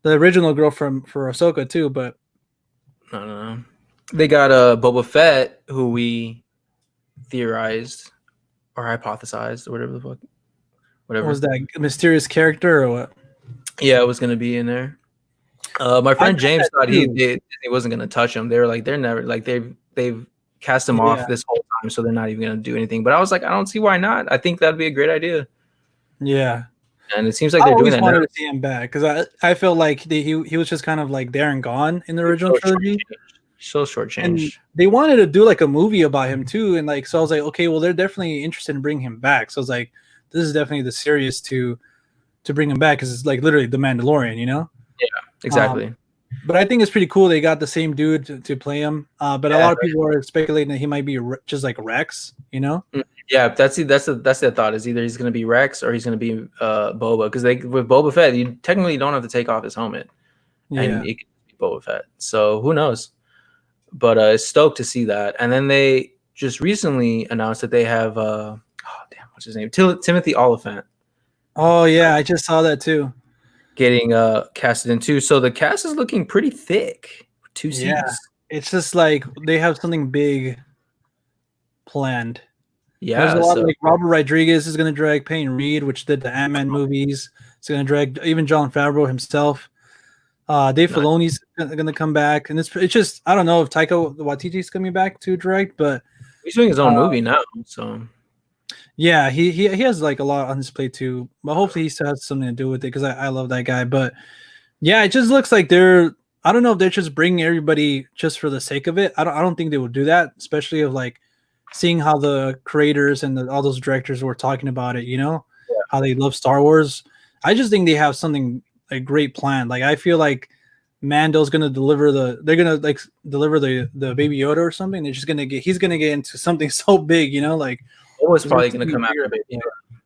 the original girl for Ahsoka too. But No. They got Boba Fett, who we theorized or hypothesized or whatever the fuck. Whatever. what was that mysterious character or what? Yeah, it was gonna be in there. My friend thought James that thought too. he wasn't gonna touch him. They were like, they're never like they've cast him Yeah. off this whole time, so they're not even gonna do anything. But I was like, I don't see why not. I think that'd be a great idea. Yeah, And it seems like I they're doing always that wanted now. to see him back because I felt like he was just kind of like there and gone in the original trilogy. So And shortchanged. they wanted to do like a movie about him too, and like so I was like, okay, well they're definitely interested in bringing him back. So I was like, this is definitely the serious to bring him back because it's like literally the Mandalorian, you know? Exactly. But I think it's pretty cool they got the same dude to play him. But a lot of people are speculating that he might be just like Rex, you know? Yeah, that's the thought. Is either he's going to be Rex or he's going to be Boba, because with Boba Fett, you technically don't have to take off his helmet, and it could be Boba Fett. So who knows? But stoked to see that. And then they just recently announced that they have what's his name? Timothy Oliphant. Oh yeah, I just saw that too. Getting casted in too. So the cast is looking pretty thick. 2 seats. Yeah, it's just like they have something big planned. Yeah, there's a lot of, like Robert Rodriguez is going to drag Peyton Reed, which did the Ant-Man movies. It's going to drag even Jon Favreau himself. Dave Filoni's going to come back, and it's just I don't know if Taika Waititi's coming back to direct, but he's doing his own movie now. So yeah, he has like a lot on his plate too. But hopefully he still has something to do with it because I love that guy. But yeah, it just looks like I don't know if they're just bringing everybody just for the sake of it. I don't think they would do that, especially of like seeing how the creators and all those directors were talking about it, how they love Star Wars. I just think they have something like great planned. Like I feel like Mando's gonna deliver the Baby Yoda or something. He's gonna get into something so big, like Boba's probably gonna come after Baby Yoda.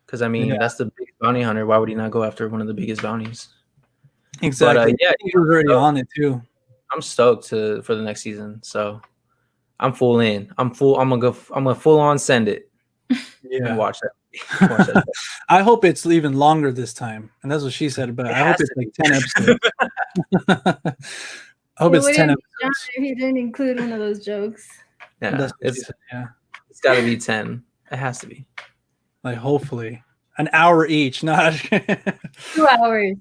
Because I mean that's the biggest bounty hunter. Why would he not go after one of the biggest bounties? Exactly. But, yeah, he was already on it too. I'm stoked for the next season. So I'm full in. I'm gonna full on send it. Yeah. And watch that. I hope it's even longer this time. And that's what she said, but I hope it's like 10 episodes. I hope it's 10 episodes. He didn't include one of those jokes. Yeah, it's got to be 10. It has to be. Like hopefully an hour each, not 2 hours.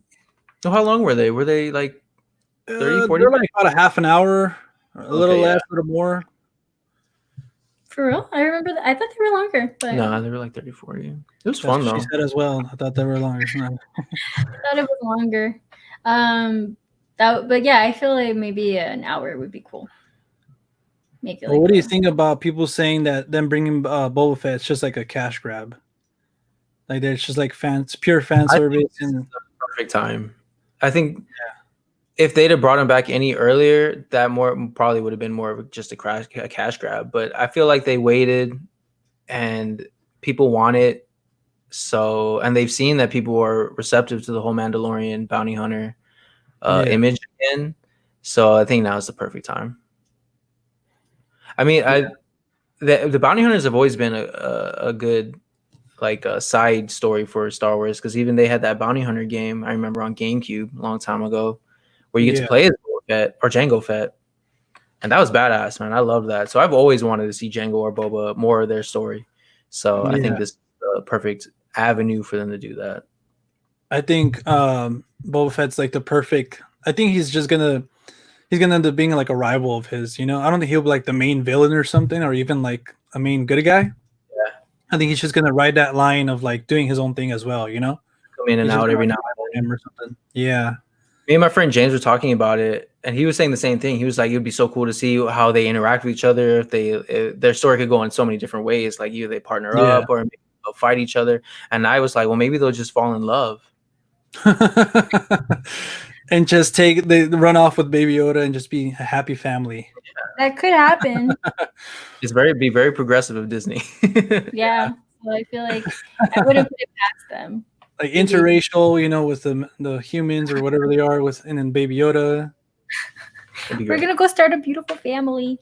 So how long were they? Were they like 30, 40? They're like about a half an hour, a little less, a little more. For real? I remember I thought they were longer. But no, they were like 30, 40. It was fun though. She said as well. I thought they were longer. I thought it was longer. But yeah, I feel like maybe an hour would be cool. Make it. Well, what do you think about people saying that them bringing Boba Fett? It's just like a cash grab. Like there's just like pure fan service and the perfect time. I think if they'd have brought him back any earlier, that probably would have been more of just a cash grab. But I feel like they waited, and people want it. So, and they've seen that people are receptive to the whole Mandalorian bounty hunter image again. So I think now is the perfect time. I mean, the bounty hunters have always been a good like a side story for Star Wars, because even they had that bounty hunter game I remember on GameCube a long time ago, where you get to play as Boba Fett or Jango Fett, and that was badass, man. I loved that. So I've always wanted to see Jango or Boba more of their story. So I think this is the perfect avenue for them to do that. I think Boba Fett's like the perfect. I think he's gonna end up being like a rival of his. I don't think he'll be like the main villain or something, or even like a main good guy. I think he's just gonna ride that line of like doing his own thing as well, Come in and out every now and then or something. Yeah. Me and my friend James were talking about it, and he was saying the same thing. He was like, it would be so cool to see how they interact with each other. If their story could go in so many different ways, like either they partner up or maybe they'll fight each other. And I was like, well, maybe they'll just fall in love. And just they run off with Baby Yoda and just be a happy family. That could happen. It's be very progressive of Disney. Yeah. So I feel like I wouldn't put it past them. Like interracial, with the humans or whatever they are, and then Baby Yoda. We're gonna go start a beautiful family.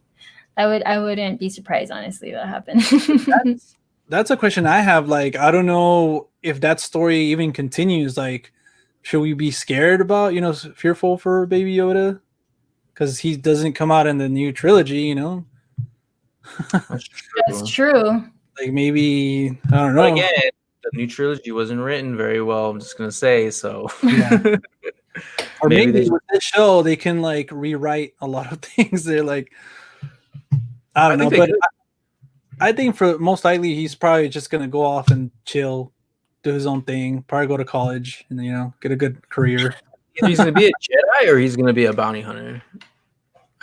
I wouldn't be surprised, honestly, if that happened. That's a question I have. Like, I don't know if that story even continues. Like, should we be scared about, fearful for Baby Yoda? Because he doesn't come out in the new trilogy, That's true. Like maybe, I don't know. But again, the new trilogy wasn't written very well. I'm just gonna say so. Yeah. Or maybe with this show they can like rewrite a lot of things. They're like, I don't know, but I think for most likely he's probably just gonna go off and chill, do his own thing, probably go to college, and get a good career. Either he's gonna be a Jedi or he's gonna be a bounty hunter.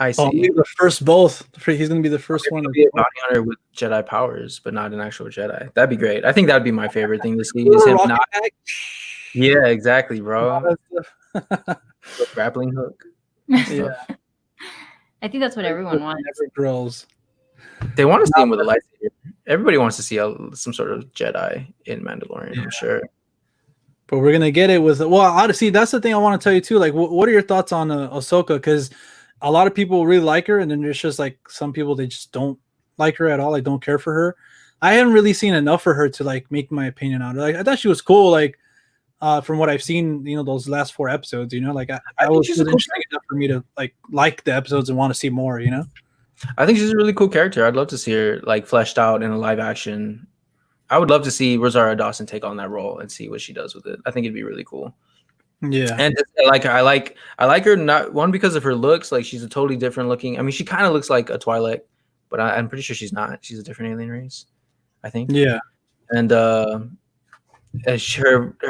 I see. Maybe the first both. He's gonna be the first one to be a bounty hunter with Jedi powers, but not an actual Jedi. That'd be great. I think that'd be my favorite thing to see. Is him not... Yeah, exactly, bro. Grappling hook. Yeah. I think that's what everyone wants. Never grows. They want to see him with a lightsaber. Everybody wants to see some sort of Jedi in Mandalorian, I'm sure. But we're gonna get it with honestly, that's the thing I want to tell you too. Like, what are your thoughts on Ahsoka? Because a lot of people really like her, and then there's just like some people they just don't like her at all. Like, don't care for her. I haven't really seen enough for her to like make my opinion on her. Like, I thought she was cool. Like, from what I've seen, those last 4 episodes. Like I was she's a cool interesting enough for me to like the episodes and want to see more. I think she's a really cool character. I'd love to see her like fleshed out in a live action. I would love to see Rosario Dawson take on that role and see what she does with it. I think it'd be really cool. Yeah, and I like her not one because of her looks. Like she's a totally different looking. I mean, she kind of looks like a Twi'lek, but I'm pretty sure she's not. She's a different alien race, I think. Yeah, and her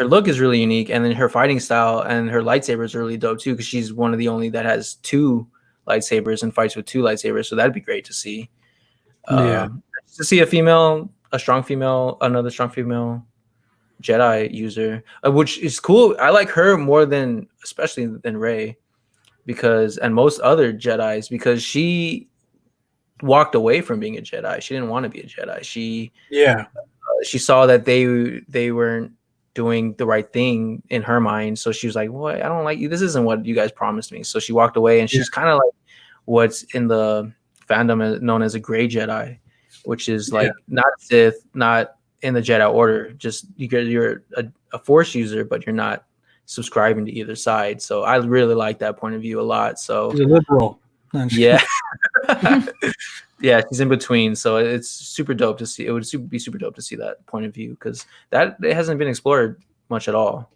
look is really unique, and then her fighting style and her lightsabers are really dope too because she's one of the only that has 2 lightsabers and fights with 2 lightsabers. So that'd be great to see. To see another strong female Jedi user, which is cool. I like her more especially than Rey, and most other Jedis, because she walked away from being a Jedi. She didn't want to be a Jedi. She saw that they weren't doing the right thing in her mind, so she was like, "What? I don't like you. This isn't what you guys promised me." So she walked away, and she's kind of like what's in the fandom known as a gray Jedi, which is like not Sith, not in the Jedi Order. Just you're a Force user, but you're not subscribing to either side. So I really like that point of view a lot. So she's a liberal. Yeah. Yeah, she's in between. So it's super dope to see. It would be super dope to see that point of view because it hasn't been explored much at all.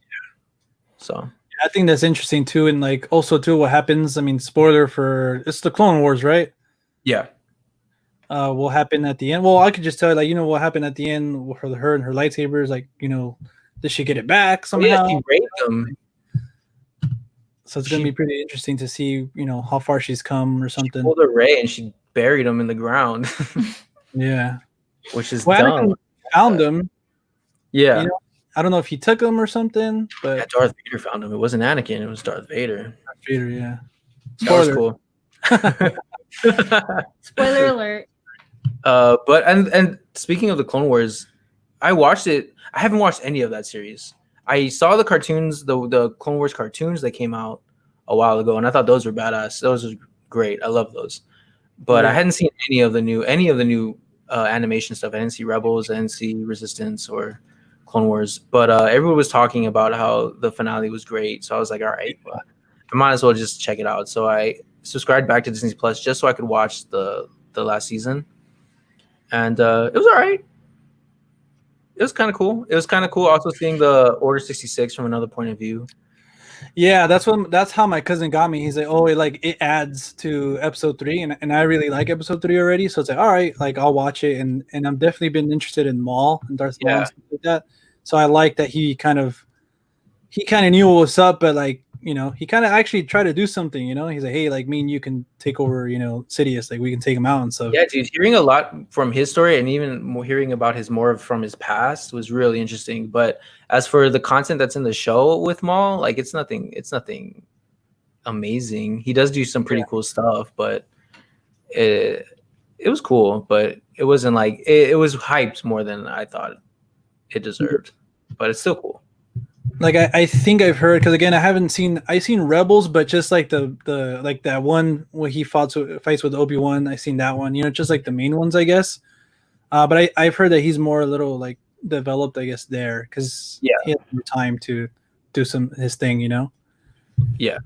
So I think that's interesting too, and like also too, what happens? I mean, spoiler for it's the Clone Wars, right? Yeah. What happened at the end? Well, I could just tell you, what happened at the end for her and her lightsabers. Like, did she get it back somehow? She raped them. So it's gonna be pretty interesting to see, how far she's come or something. She pulled a Rey and she buried him in the ground. Yeah, which is dumb. Anakin found him. Yeah, I don't know if he took him or something, but Darth Vader found him. It wasn't Anakin; it was Darth Vader. Darth Vader, yeah. Spoiler. That was cool. Spoiler alert. But and speaking of the Clone Wars, I watched it. I haven't watched any of that series. I saw the cartoons, the Clone Wars cartoons that came out a while ago, and I thought those were badass. Those were great. I love those. But I hadn't seen any of the new animation stuff. I didn't see Rebels, I didn't see Resistance or Clone Wars. But everyone was talking about how the finale was great. So I was like, all right, well, I might as well just check it out. So I subscribed back to Disney Plus just so I could watch the last season. And it was all right. It was kind of cool. It was kind of cool also seeing the Order 66 from another point of view. Yeah, that's how my cousin got me. He's like, it adds to episode 3, and I really like episode 3 already. So it's like, all right, like I'll watch it, and I've definitely been interested in Maul and Darth Maul and stuff like that. So I like that he kind of knew what was up, but like, he kind of actually tried to do something. He's like, hey, like me and you can take over, Sidious, like we can take him out and stuff. Yeah, dude, hearing a lot from his story and even more hearing about from his past was really interesting. But as for the content that's in the show with Maul, like it's nothing amazing. He does do some pretty cool stuff, but it was cool, but it wasn't like it was hyped more than I thought it deserved. But it's still cool. Like I think I've heard, because again I've seen Rebels, but just like the like that one where he fights with Obi-Wan. I've seen that one, just like the main ones, I guess. But I've heard that he's more a little like developed, I guess, there because he has more time to do his thing, Yeah,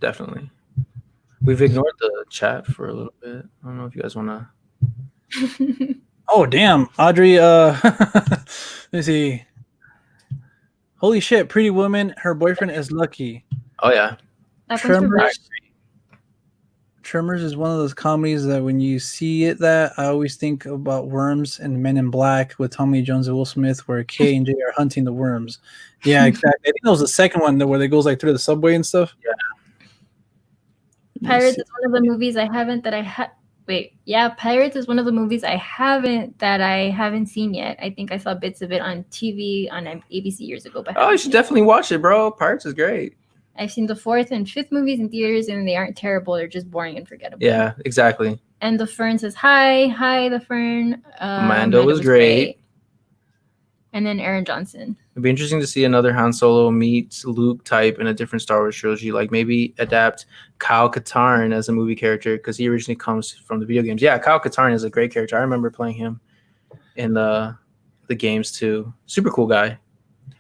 definitely. We've ignored the chat for a little bit. I don't know if you guys want to. Oh damn, Audrey. Let me see. Holy shit, Pretty Woman, her boyfriend is lucky. Oh, yeah. Tremors is one of those comedies that when you see it, I always think about worms and Men in Black with Tommy Lee Jones and Will Smith, where Kay and Jay are hunting the worms. Yeah, exactly. I think that was the second one where they goes like through the subway and stuff. Yeah. Pirates is one of the movies I haven't Pirates is one of the movies I haven't seen yet. I think I saw bits of it on TV on ABC years ago. But you should definitely watch it, bro. Pirates is great. I've seen the 4th and 5th movies in theaters, and they aren't terrible. They're just boring and forgettable. Yeah, exactly. And the Fern says hi, the Fern. Mando was great. And then Aaron Johnson. It'd be interesting to see another Han Solo meets Luke type in a different Star Wars trilogy. Like maybe adapt Kyle Katarn as a movie character because he originally comes from the video games. Yeah, Kyle Katarn is a great character. I remember playing him in the games too. Super cool guy.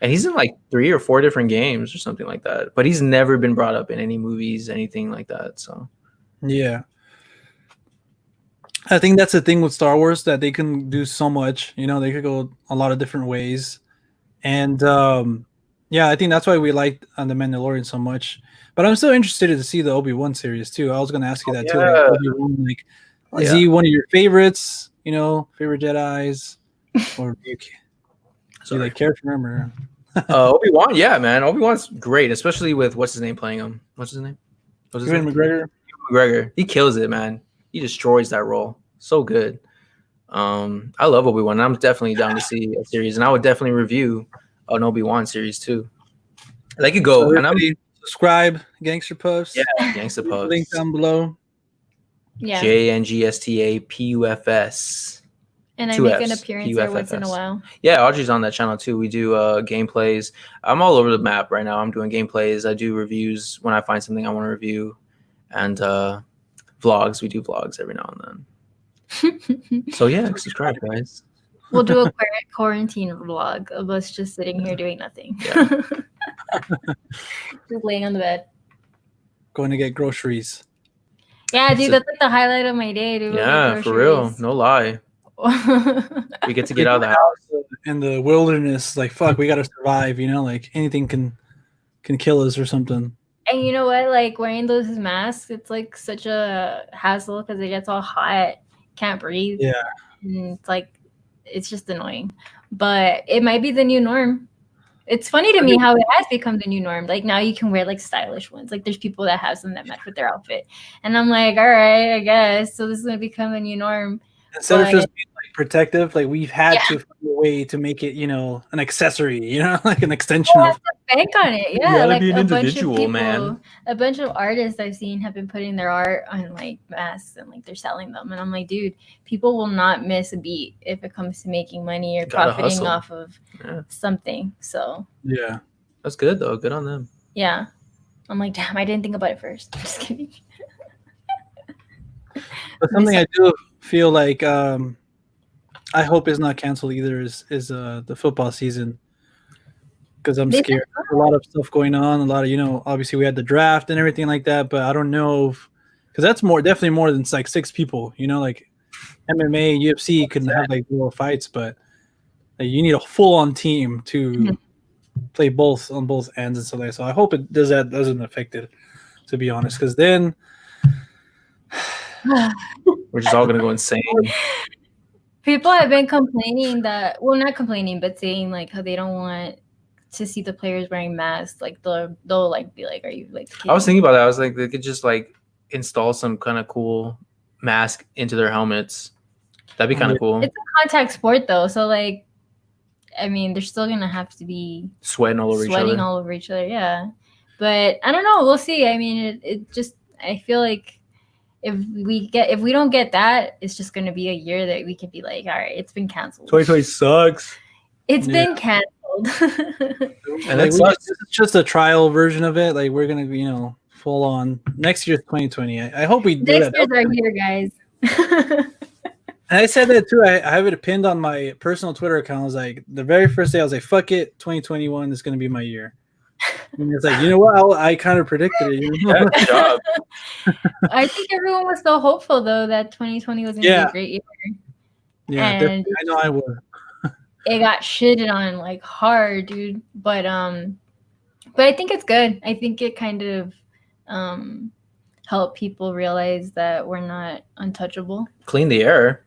And he's in like 3 or 4 different games or something like that. But he's never been brought up in any movies, anything like that. So yeah. I think that's the thing with Star Wars, that they can do so much. You know, they could go a lot of different ways. And yeah, I think that's why we like The Mandalorian so much. But I'm still interested to see the Obi-Wan series too. I was going to ask you that too. Like, Obi-Wan, like, is he one of your favorites? You know, favorite Jedis, or do you like care to remember? Obi-Wan, yeah, man. Obi-Wan's great, especially with what's his name playing him. What's his name? Ewan McGregor. He kills it, man. He destroys that role. So good. I love Obi-Wan. I'm definitely down to see a series, and I would definitely review an Obi-Wan series too. They could go. So and I'm subscribe, Gangster Puffs. Yeah, Gangsta Puffs. Link down below. Yeah. JNGSTAPUFS. And I Two make Fs, an appearance there once in a while. Yeah, Audrey's on that channel too. We do gameplays. I'm all over the map right now. I'm doing gameplays. I do reviews when I find something I want to review, and vlogs. We do vlogs every now and then. So yeah, subscribe, guys. We'll do a quarantine vlog of us just sitting here doing nothing. Yeah. Just laying on the bed. Going to get groceries. Yeah, dude, that's like the highlight of my day, dude. Yeah, for real. No lie. We get to get out of the house in the wilderness. Like, fuck, we got to survive. You know, like anything can kill us or something. And you know what? Like wearing those masks, it's like such a hassle because it gets all hot, can't breathe. Yeah, and it's like it's just annoying. But it might be the new norm. It's funny to me how it has become the new norm. Like now you can wear like stylish ones. Like there's people that have some that match with their outfit, and I'm like, all right, I guess. So this is gonna become the new norm. Instead of just being like protective, like we've had to find a way to make it, you know, an accessory, you know, like an extension of bank on it. Yeah, like be an a bunch of individual, people, man. A bunch of artists I've seen have been putting their art on like masks and like they're selling them. And I'm like, dude, people will not miss a beat if it comes to making money or profiting off of something. So yeah, that's good though. Good on them. Yeah, I'm like, damn, I didn't think about it first. I'm just kidding. But something I do feel like I hope is not canceled either is the football season, because I'm scared. There's a lot of stuff going on, a lot of, you know, obviously we had the draft and everything like that, but I don't know because that's definitely more than like 6 people, you know, like MMA, UFC couldn't have like real fights, but like, you need a full-on team to play both on both ends and stuff like that. So I hope it doesn't affect it, to be honest, because then we're just all gonna go insane. People have been complaining that, well, not complaining, but saying like how they don't want to see the players wearing masks. Like they'll like be like, "Are you like?" Kidding? I was thinking about that. I was like, they could just like install some kind of cool mask into their helmets. That'd be kind of cool. It's a contact sport though, so like, I mean, they're still gonna have to be sweating all over each other. Yeah, but I don't know. We'll see. I mean, it just, I feel like if we don't get that, it's just gonna be a year that we could be like, all right, it's been canceled. 2020 sucks. It's been canceled. And like, it's just a trial version of it. Like we're gonna be, you know, full on next year's 2020. I hope we do that. Next year's our year, guys. And I said that too. I have it pinned on my personal Twitter account. I was like, the very first day, I was like, fuck it, 2021 is gonna be my year. And it's like, you know what? I kind of predicted it. You know? Yeah, good job. I think everyone was so hopeful though that 2020 was gonna be a great year. Yeah, and I know I would. It got shitted on like hard, dude. But I think it's good. I think it kind of helped people realize that we're not untouchable. Clean the air.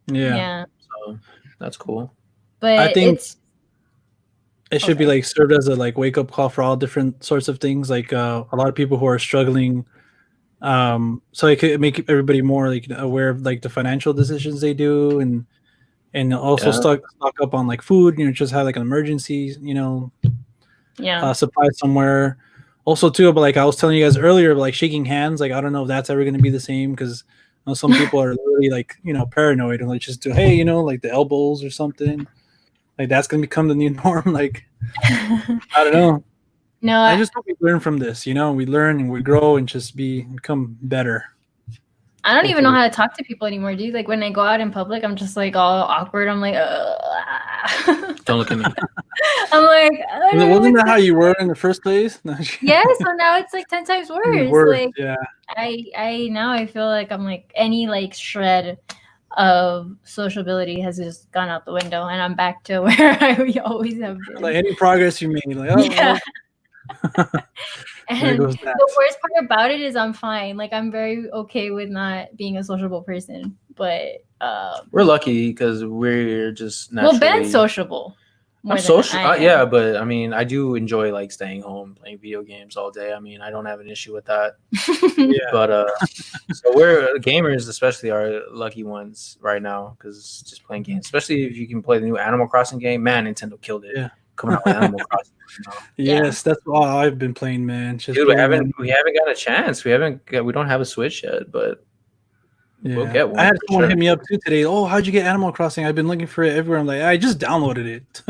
Yeah. So that's cool. But I think it should be like served as a like wake up call for all different sorts of things. Like a lot of people who are struggling. So it could make everybody more like aware of like the financial decisions they do, and also stock up on like food. You know, just have like an emergency, you know, supply somewhere. Also, too, but like I was telling you guys earlier, like shaking hands, like I don't know if that's ever going to be the same because some people are really like paranoid and like just do hey like the elbows or something. Like that's going to become the new norm. Like I don't know. No, I just hope we learn from this. We learn and we grow and just become better. I don't even know how to talk to people anymore, dude. Like when I go out in public, I'm just like all awkward. I'm like, Don't look at me. I'm like, wasn't that how you were in the first place? No. Yeah, so now it's like 10 times worse. Like yeah. I feel like I'm like any like shred of sociability has just gone out the window, and I'm back to where I always have been. Like any progress you made, like yeah. And goes the worst part about it is I'm fine. Like I'm very okay with not being a sociable person, but we're lucky because we're just naturally... Well, Ben's sociable. I'm social, yeah, but I mean, I do enjoy like staying home, playing video games all day. I mean, I don't have an issue with that. Yeah. But so we're gamers, especially are lucky ones right now because just playing games, especially if you can play the new Animal Crossing game. Man, Nintendo killed it. Yeah. Coming out with Animal Crossing. Yes, that's all I've been playing, man. Dude, we haven't gotten a chance. We don't have a Switch yet, but we'll get one. I had someone hit me up too today. Oh, how'd you get Animal Crossing? I've been looking for it everywhere. I'm like, I just downloaded it.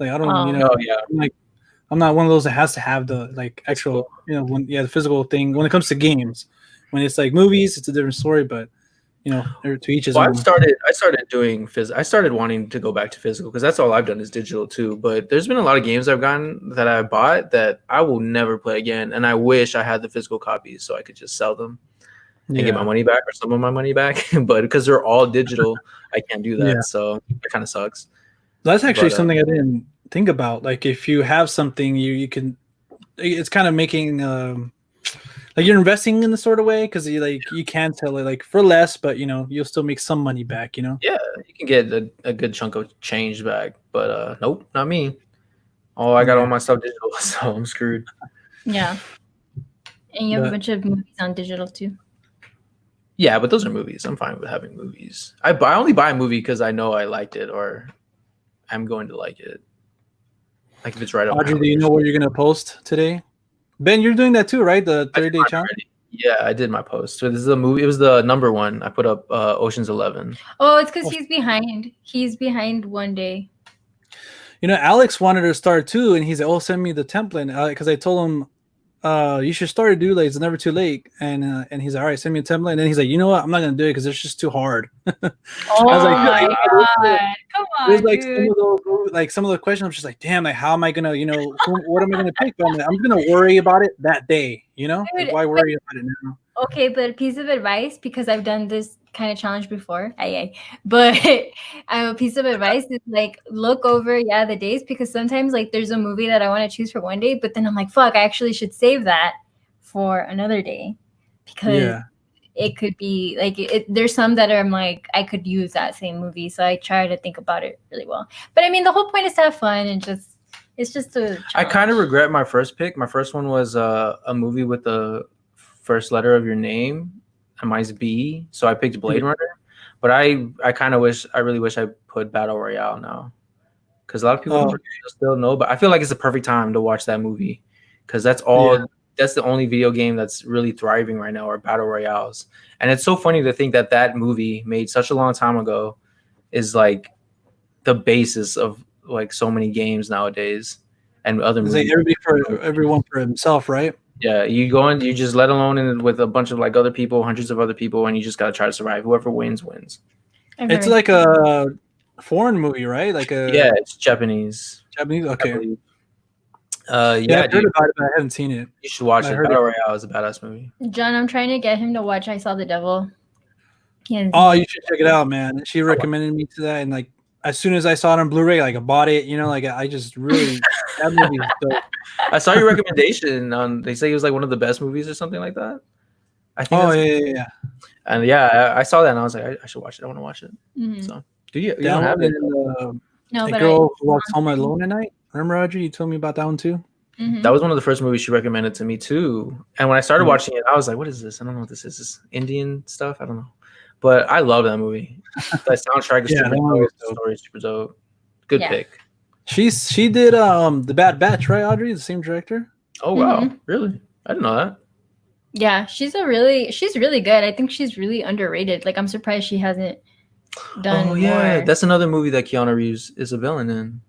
Like I don't, I'm not one of those that has to have the like actual, the physical thing. When it comes to games, when it's like movies, it's a different story. But to each his own. I started wanting to go back to physical because that's all I've done is digital too. But there's been a lot of games I've gotten that I bought that I will never play again, and I wish I had the physical copies so I could just sell them and get my money back or some of my money back. But because they're all digital, I can't do that. So it kind of sucks. That's actually something I didn't think about. Like if you have something, you can. It's kind of making. Like you're investing in the sort of way because you can sell it like for less, but you'll still make some money back. Yeah, you can get a good chunk of change back, but nope, not me. I got all my stuff digital, so I'm screwed. Yeah, and you have a bunch of movies on digital too. Yeah, but those are movies. I'm fine with having movies. I only buy a movie because I know I liked it or I'm going to like it. Like if it's right up. Audrey, do you know what you're gonna post today? Ben, you're doing that too, right? The 30-day challenge. Yeah, I did my post. So this is a movie. It was the number one. I put up Ocean's 11. Oh, it's because he's behind. He's behind one day. Alex wanted to start too, and he's like, "Oh, send me the template." Because I told him, "You should start, dude. Like it's never too late." And he's like, "All right, send me a template." And then he's like, "You know what? I'm not gonna do it because it's just too hard." Oh my god! Come on, there's like dude. some of the questions. I'm just like, "Damn! Like, how am I gonna? What am I gonna pick?" But I'm gonna worry about it that day. Dude, like, why worry about it now? Okay, but a piece of advice, because I've done this kind of challenge before. But a piece of advice is like look over the days, because sometimes like there's a movie that I want to choose for one day, but then I'm like, fuck, I actually should save that for another day because it could be like there's some that I'm like I could use that same movie, so I try to think about it really well. But I mean, the whole point is to have fun and it's just a challenge. I kind of regret my first pick. My first one was a movie with the first letter of your name, and mine's B, so I picked Blade Runner. But I really wish I put Battle Royale now, because a lot of people still know. But I feel like it's the perfect time to watch that movie, because that's all. Yeah. That's the only video game that's really thriving right now, are Battle Royales. And it's so funny to think that movie made such a long time ago is like the basis of like so many games nowadays and other movies. Like everyone for himself, right? Yeah, you go in, you just let alone in with a bunch of like other people, hundreds of other people, and you just gotta try to survive. Whoever wins. It's like a foreign movie, right? It's Japanese. Japanese, okay. I've heard about it, but I haven't seen it. You should watch it. Battle Royale is a badass movie. John, I'm trying to get him to watch I Saw the Devil. You should check it out, man. She recommended me to that, and like as soon as I saw it on Blu-ray, like I bought it. I just really that movie is dope. I saw your recommendation on. They say it was like one of the best movies or something like that. I think. Yeah. And I saw that and I was like, I should watch it. I want to watch it. Mm-hmm. So, do you don't have it? No, but Girl Who Walks Home Alone at Night. Remember, Audrey? You told me about that one too. Mm-hmm. That was one of the first movies she recommended to me too. And when I started watching it, I was like, "What is this? I don't know what this is. This Indian stuff? I don't know." But I love that movie. That soundtrack is super dope. The story is super dope. Good pick. She did The Bad Batch, right, Audrey? The same director. Oh wow, Mhm. really? I didn't know that. Yeah, she's really good. I think she's really underrated. Like I'm surprised she hasn't done Oh yeah, more. that's another movie that Keanu Reeves is a villain in.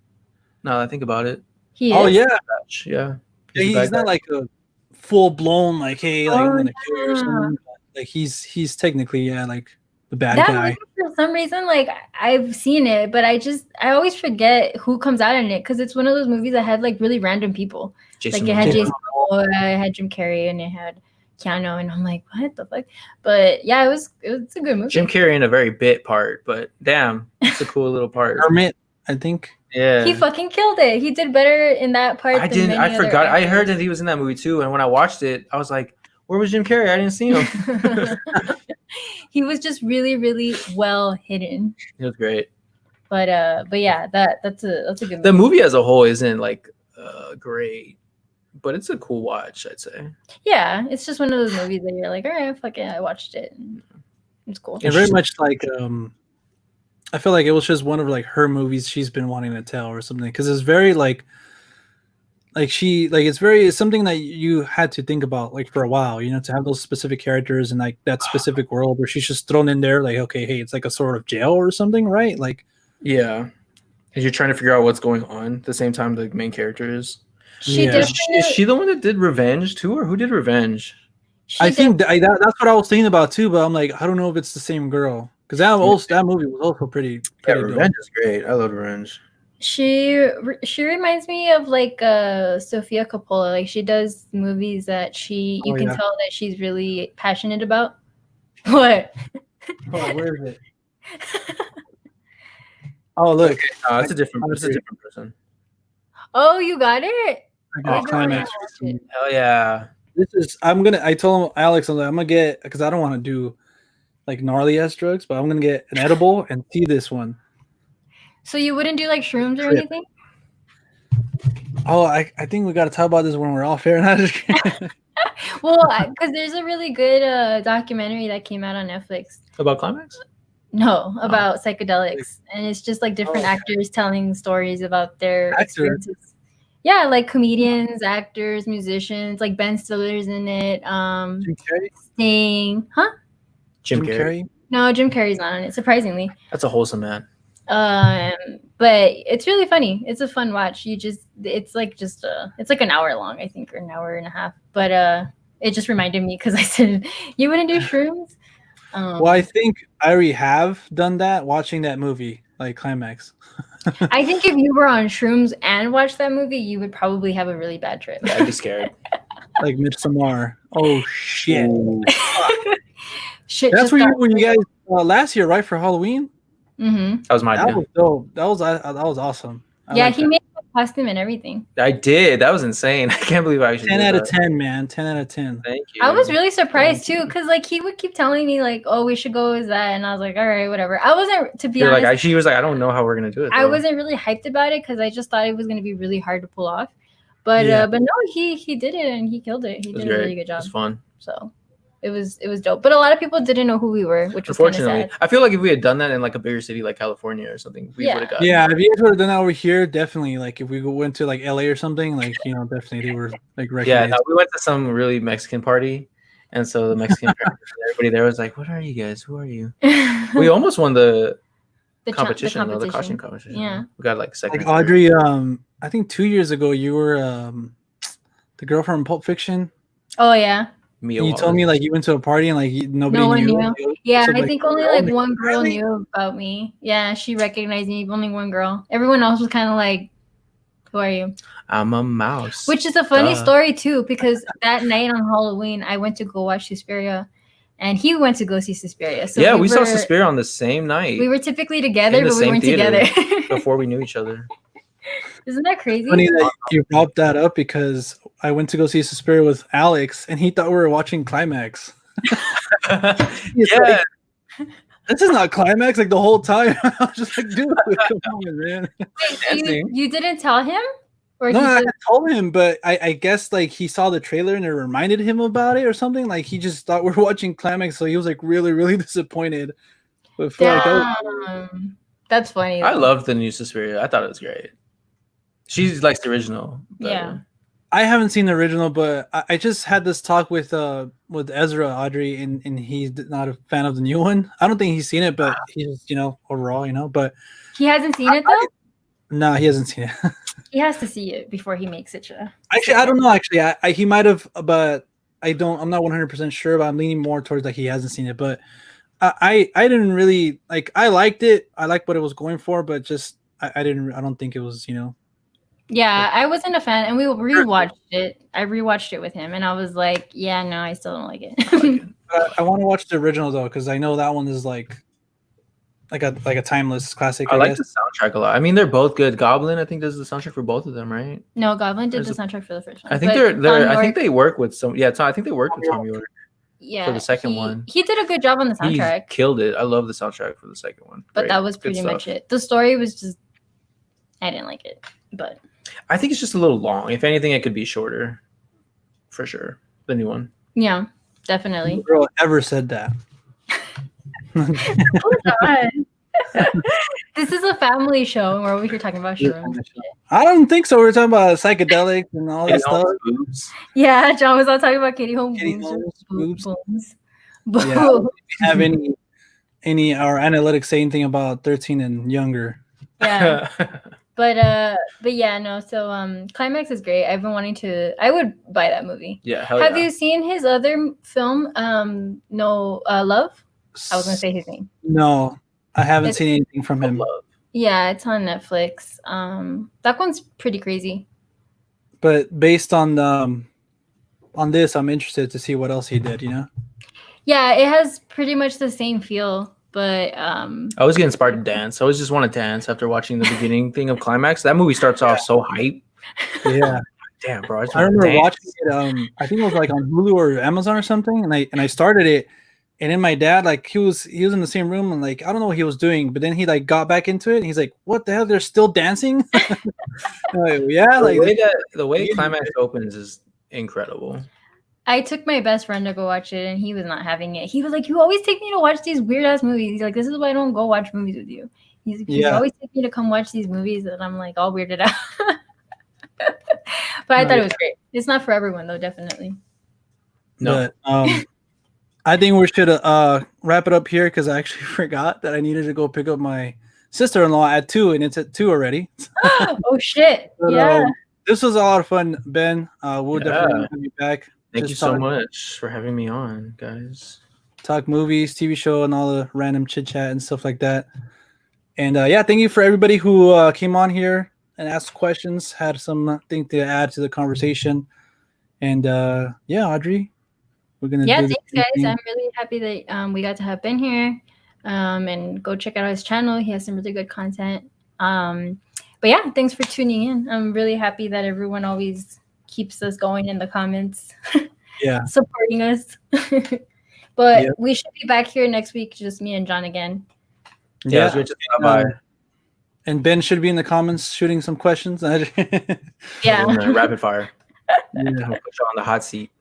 Now that I think about it. He Oh is. yeah, Batch, yeah, he's the he's bad guy. not like a full blown like, hey, like I'm Oh gonna kill you or yeah. something. But, like he's technically like the bad That guy. movie for some reason, like I've seen it, but I always forget who comes out in it because it's one of those movies that had like really random people. Jason Like it had Momoa. Jason Momoa, it had Jim Carrey, and it had Keanu, and I'm like, what the fuck? But yeah, it's a good movie. Jim Carrey in a very bit part, but damn, it's a cool little part. Hermit, I think. Yeah. He fucking killed it. He did better in that part. I than didn't. many I other forgot. I heard actors. that he was in that movie too, and when I watched it, I was like, "Where was Jim Carrey? I didn't see him." He was just really, really well hidden. It was great. But yeah, that's a good movie. The movie as a whole isn't like great, but it's a cool watch, I'd say. Yeah, it's just one of those movies that you're like, all right, fuck it, I watched it. It's cool. Yeah, very much like I feel like it was just one of like her movies she's been wanting to tell or something because it's very like it's something that you had to think about like for a while, you know, to have those specific characters and like that specific world where she's just thrown in there like, okay, hey, it's like a sort of jail or something, right? Like, yeah, and you're trying to figure out what's going on at the same time the main character is. She Yeah. definitely, Is she the one that did Revenge too, or who did Revenge? I think that's what I was thinking about too, but I'm like, I don't know if it's the same girl because that movie was also pretty Yeah, dope. Revenge is great. I love Revenge. she reminds me of like Sofia Coppola. Like she does movies that you Oh, can yeah. tell that she's really passionate about. What? Oh, where is it? Oh, look, No, it's a different person. Oh, you got it. I got Oh, climax. watch it. Hell yeah. This is I told Alex I'm gonna get because I don't want to do like gnarly ass drugs, but I'm gonna get an edible and see this one. So you wouldn't do like shrooms or Trip. anything? Oh, I think we gotta talk about this when we're off air. Not just kidding. Well, because there's a really good documentary that came out on Netflix. About Climax? No, about psychedelics, and it's just like different Oh, okay. actors telling stories about their Actor? experiences. Yeah, like comedians, actors, musicians, like Ben Stiller's in it. Jim Carrey. Sting, huh? Jim Carrey. No, Jim Carrey's not on it. Surprisingly, That's a wholesome man. but it's really funny. It's a fun watch. It's like an hour long, I think, or an hour and a half. But it just reminded me because I said you wouldn't do shrooms. Well, I think I already have done that watching that movie, like Climax. I think if you were on shrooms and watched that movie, you would probably have a really bad trip. Yeah, I'd be scared. Like Midsommar. Oh shit! Ooh. Shit, That's just where got- you guys last year, right, for Halloween. Mhm. That was my That idea. was dope. That was awesome. I Yeah, like he that. made a costume and everything. I did. That was insane. I can't believe I actually 10 did out of that. 10, man. 10 out of 10. Thank you. I was really surprised too, because like he would keep telling me like, "Oh, we should go as that," and I was like, "All right, whatever." I wasn't, to be You're honest, like, she was like, I don't know how we're gonna do it. I though. wasn't really hyped about it because I just thought it was gonna be really hard to pull off. But Yeah. but no, he did it and he killed it. He It was did a great. really good It job. was fun. So it was dope. But a lot of people didn't know who we were, which was kind of Unfortunately, sad. I feel like if we had done that in like a bigger city like California or something, we Yeah. would have got. Yeah, if you guys would have done that over here, definitely. Like if we went to like LA or something, like definitely they were like Yeah, recognized. no, we went to some really Mexican party, and so the Mexican everybody there was like, "What are you guys? Who are you?" We almost won the competition, though, the costume competition. Yeah. We got like second. Like and third. Audrey, I think 2 years ago you were the girl from Pulp Fiction. Oh yeah. Mia And you told me like you went to a party and like nobody No one knew. knew. Yeah, So, I like, think only oh, like like, one girl really? knew about me. Yeah, she recognized me. Only one girl. Everyone else was kind of like, "Who are you?" I'm a mouse. Which is a funny Duh. story too, because that night on Halloween, I went to go watch Suspiria, and he went to go see Suspiria. So yeah, we saw Suspiria on the same night We were typically together, In the but we same weren't theater. together. before we knew each other. Isn't that crazy? Funny that you brought that up because I went to go see Suspiria with Alex and he thought we were watching Climax. He's Yeah, like, this is not Climax like the whole time. I was just like, dude, come on, man. Wait, so dancing. you didn't tell him, or No, he I just, told him, but I guess like he saw the trailer and it reminded him about it or something. Like he just thought we were watching Climax, so he was like really, really disappointed. But for, like, that was- that's funny. I though. loved the new Suspiria. I thought it was great. She likes the original. better. Yeah. I haven't seen the original, but I just had this talk with Ezra Audrey, and he's not a fan of the new one. I don't think he's seen it, but he's overall. But He hasn't seen it though. no, he hasn't seen it. He has to see it before he makes it. Actually, I don't know. Actually, he might have, but I don't. I'm not 100% sure. But I'm leaning more towards like he hasn't seen it. But I didn't really like. I liked it. I liked what it was going for, but just I didn't. I don't think it was. Yeah, I wasn't a fan, and we rewatched it. I rewatched it with him, and I was like, "Yeah, no, I still don't like it." I want to watch the original though, because I know that one is like a timeless classic. I like guess. the soundtrack a lot. I mean, they're both good. Goblin, I think, does the soundtrack for both of them, right? No, Goblin did the soundtrack for the first one. I think I think they work with some. Yeah, I think they worked with Tom York. Yeah, for the second one. He did a good job on the soundtrack. He killed it. I love the soundtrack for the second one. But that was pretty much it. The story was just, I didn't like it. But I think it's just a little long. If anything, it could be shorter. For sure. The new one. Yeah, definitely. No girl ever said that. This is a family show, and we're over here talking about shrooms. I don't think so. We're talking about psychedelics and all this stuff. Boobs. Yeah, John was all talking about Katie Holmes. Boobs. Boobs. Yeah, we have any our analytics say anything about 13 and younger. Yeah. But yeah, no. So Climax is great. I've been wanting to. I would buy that movie. Yeah. Have you seen his other film? No Love. I was gonna say his name. No, I haven't seen anything from him. Yeah, it's on Netflix. That one's pretty crazy. But based on this, I'm interested to see what else he did. Yeah, it has pretty much the same feel. But I was getting inspired to dance. I always just want to dance after watching the beginning thing of Climax. That movie starts off so hype. Yeah. Damn, bro. I remember watching it. I think it was like on Hulu or Amazon or something, and I started it, and then my dad, like, he was in the same room, and like I don't know what he was doing, but then he like got back into it, and he's like, "What the hell? They're still dancing?" Like, yeah, like the way Climax opens is incredible. I took my best friend to go watch it, and he was not having it. He was like, "You always take me to watch these weird ass movies." He's like, "This is why I don't go watch movies with you." He's like, "You always take me to come watch these movies," and I'm like all weirded out. But I thought it was great. It's not for everyone though, definitely. No. But I think we should wrap it up here because I actually forgot that I needed to go pick up my sister-in-law at 2, and it's at 2 already. Oh shit! But, yeah. This was a lot of fun, Ben. We'll definitely have you back. Thank you so much for having me on, guys. Talk movies, TV show, and all the random chit chat and stuff like that. And yeah, thank you for everybody who came on here and asked questions, had something to add to the conversation. And yeah, Audrey, we're gonna. Yeah, thanks, guys. I'm really happy that we got to have Ben here. And go check out his channel. He has some really good content. But yeah, thanks for tuning in. I'm really happy that everyone always keeps us going in the comments. Yeah. Supporting us. But we should be back here next week, just me and John again. Yeah. And Ben should be in the comments shooting some questions. Yeah. Rapid fire. Yeah. I'll put you on the hot seat.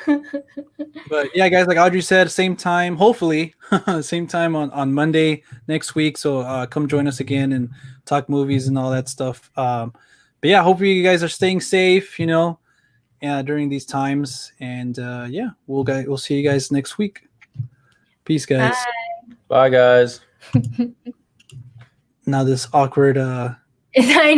But yeah, guys, like Audrey said, same time, hopefully, same time on Monday next week. So come join us again and talk movies and all that stuff. But yeah, hopefully you guys are staying safe, during these times. And yeah, we'll see you guys next week. Peace, guys. Bye guys. Now this awkward. I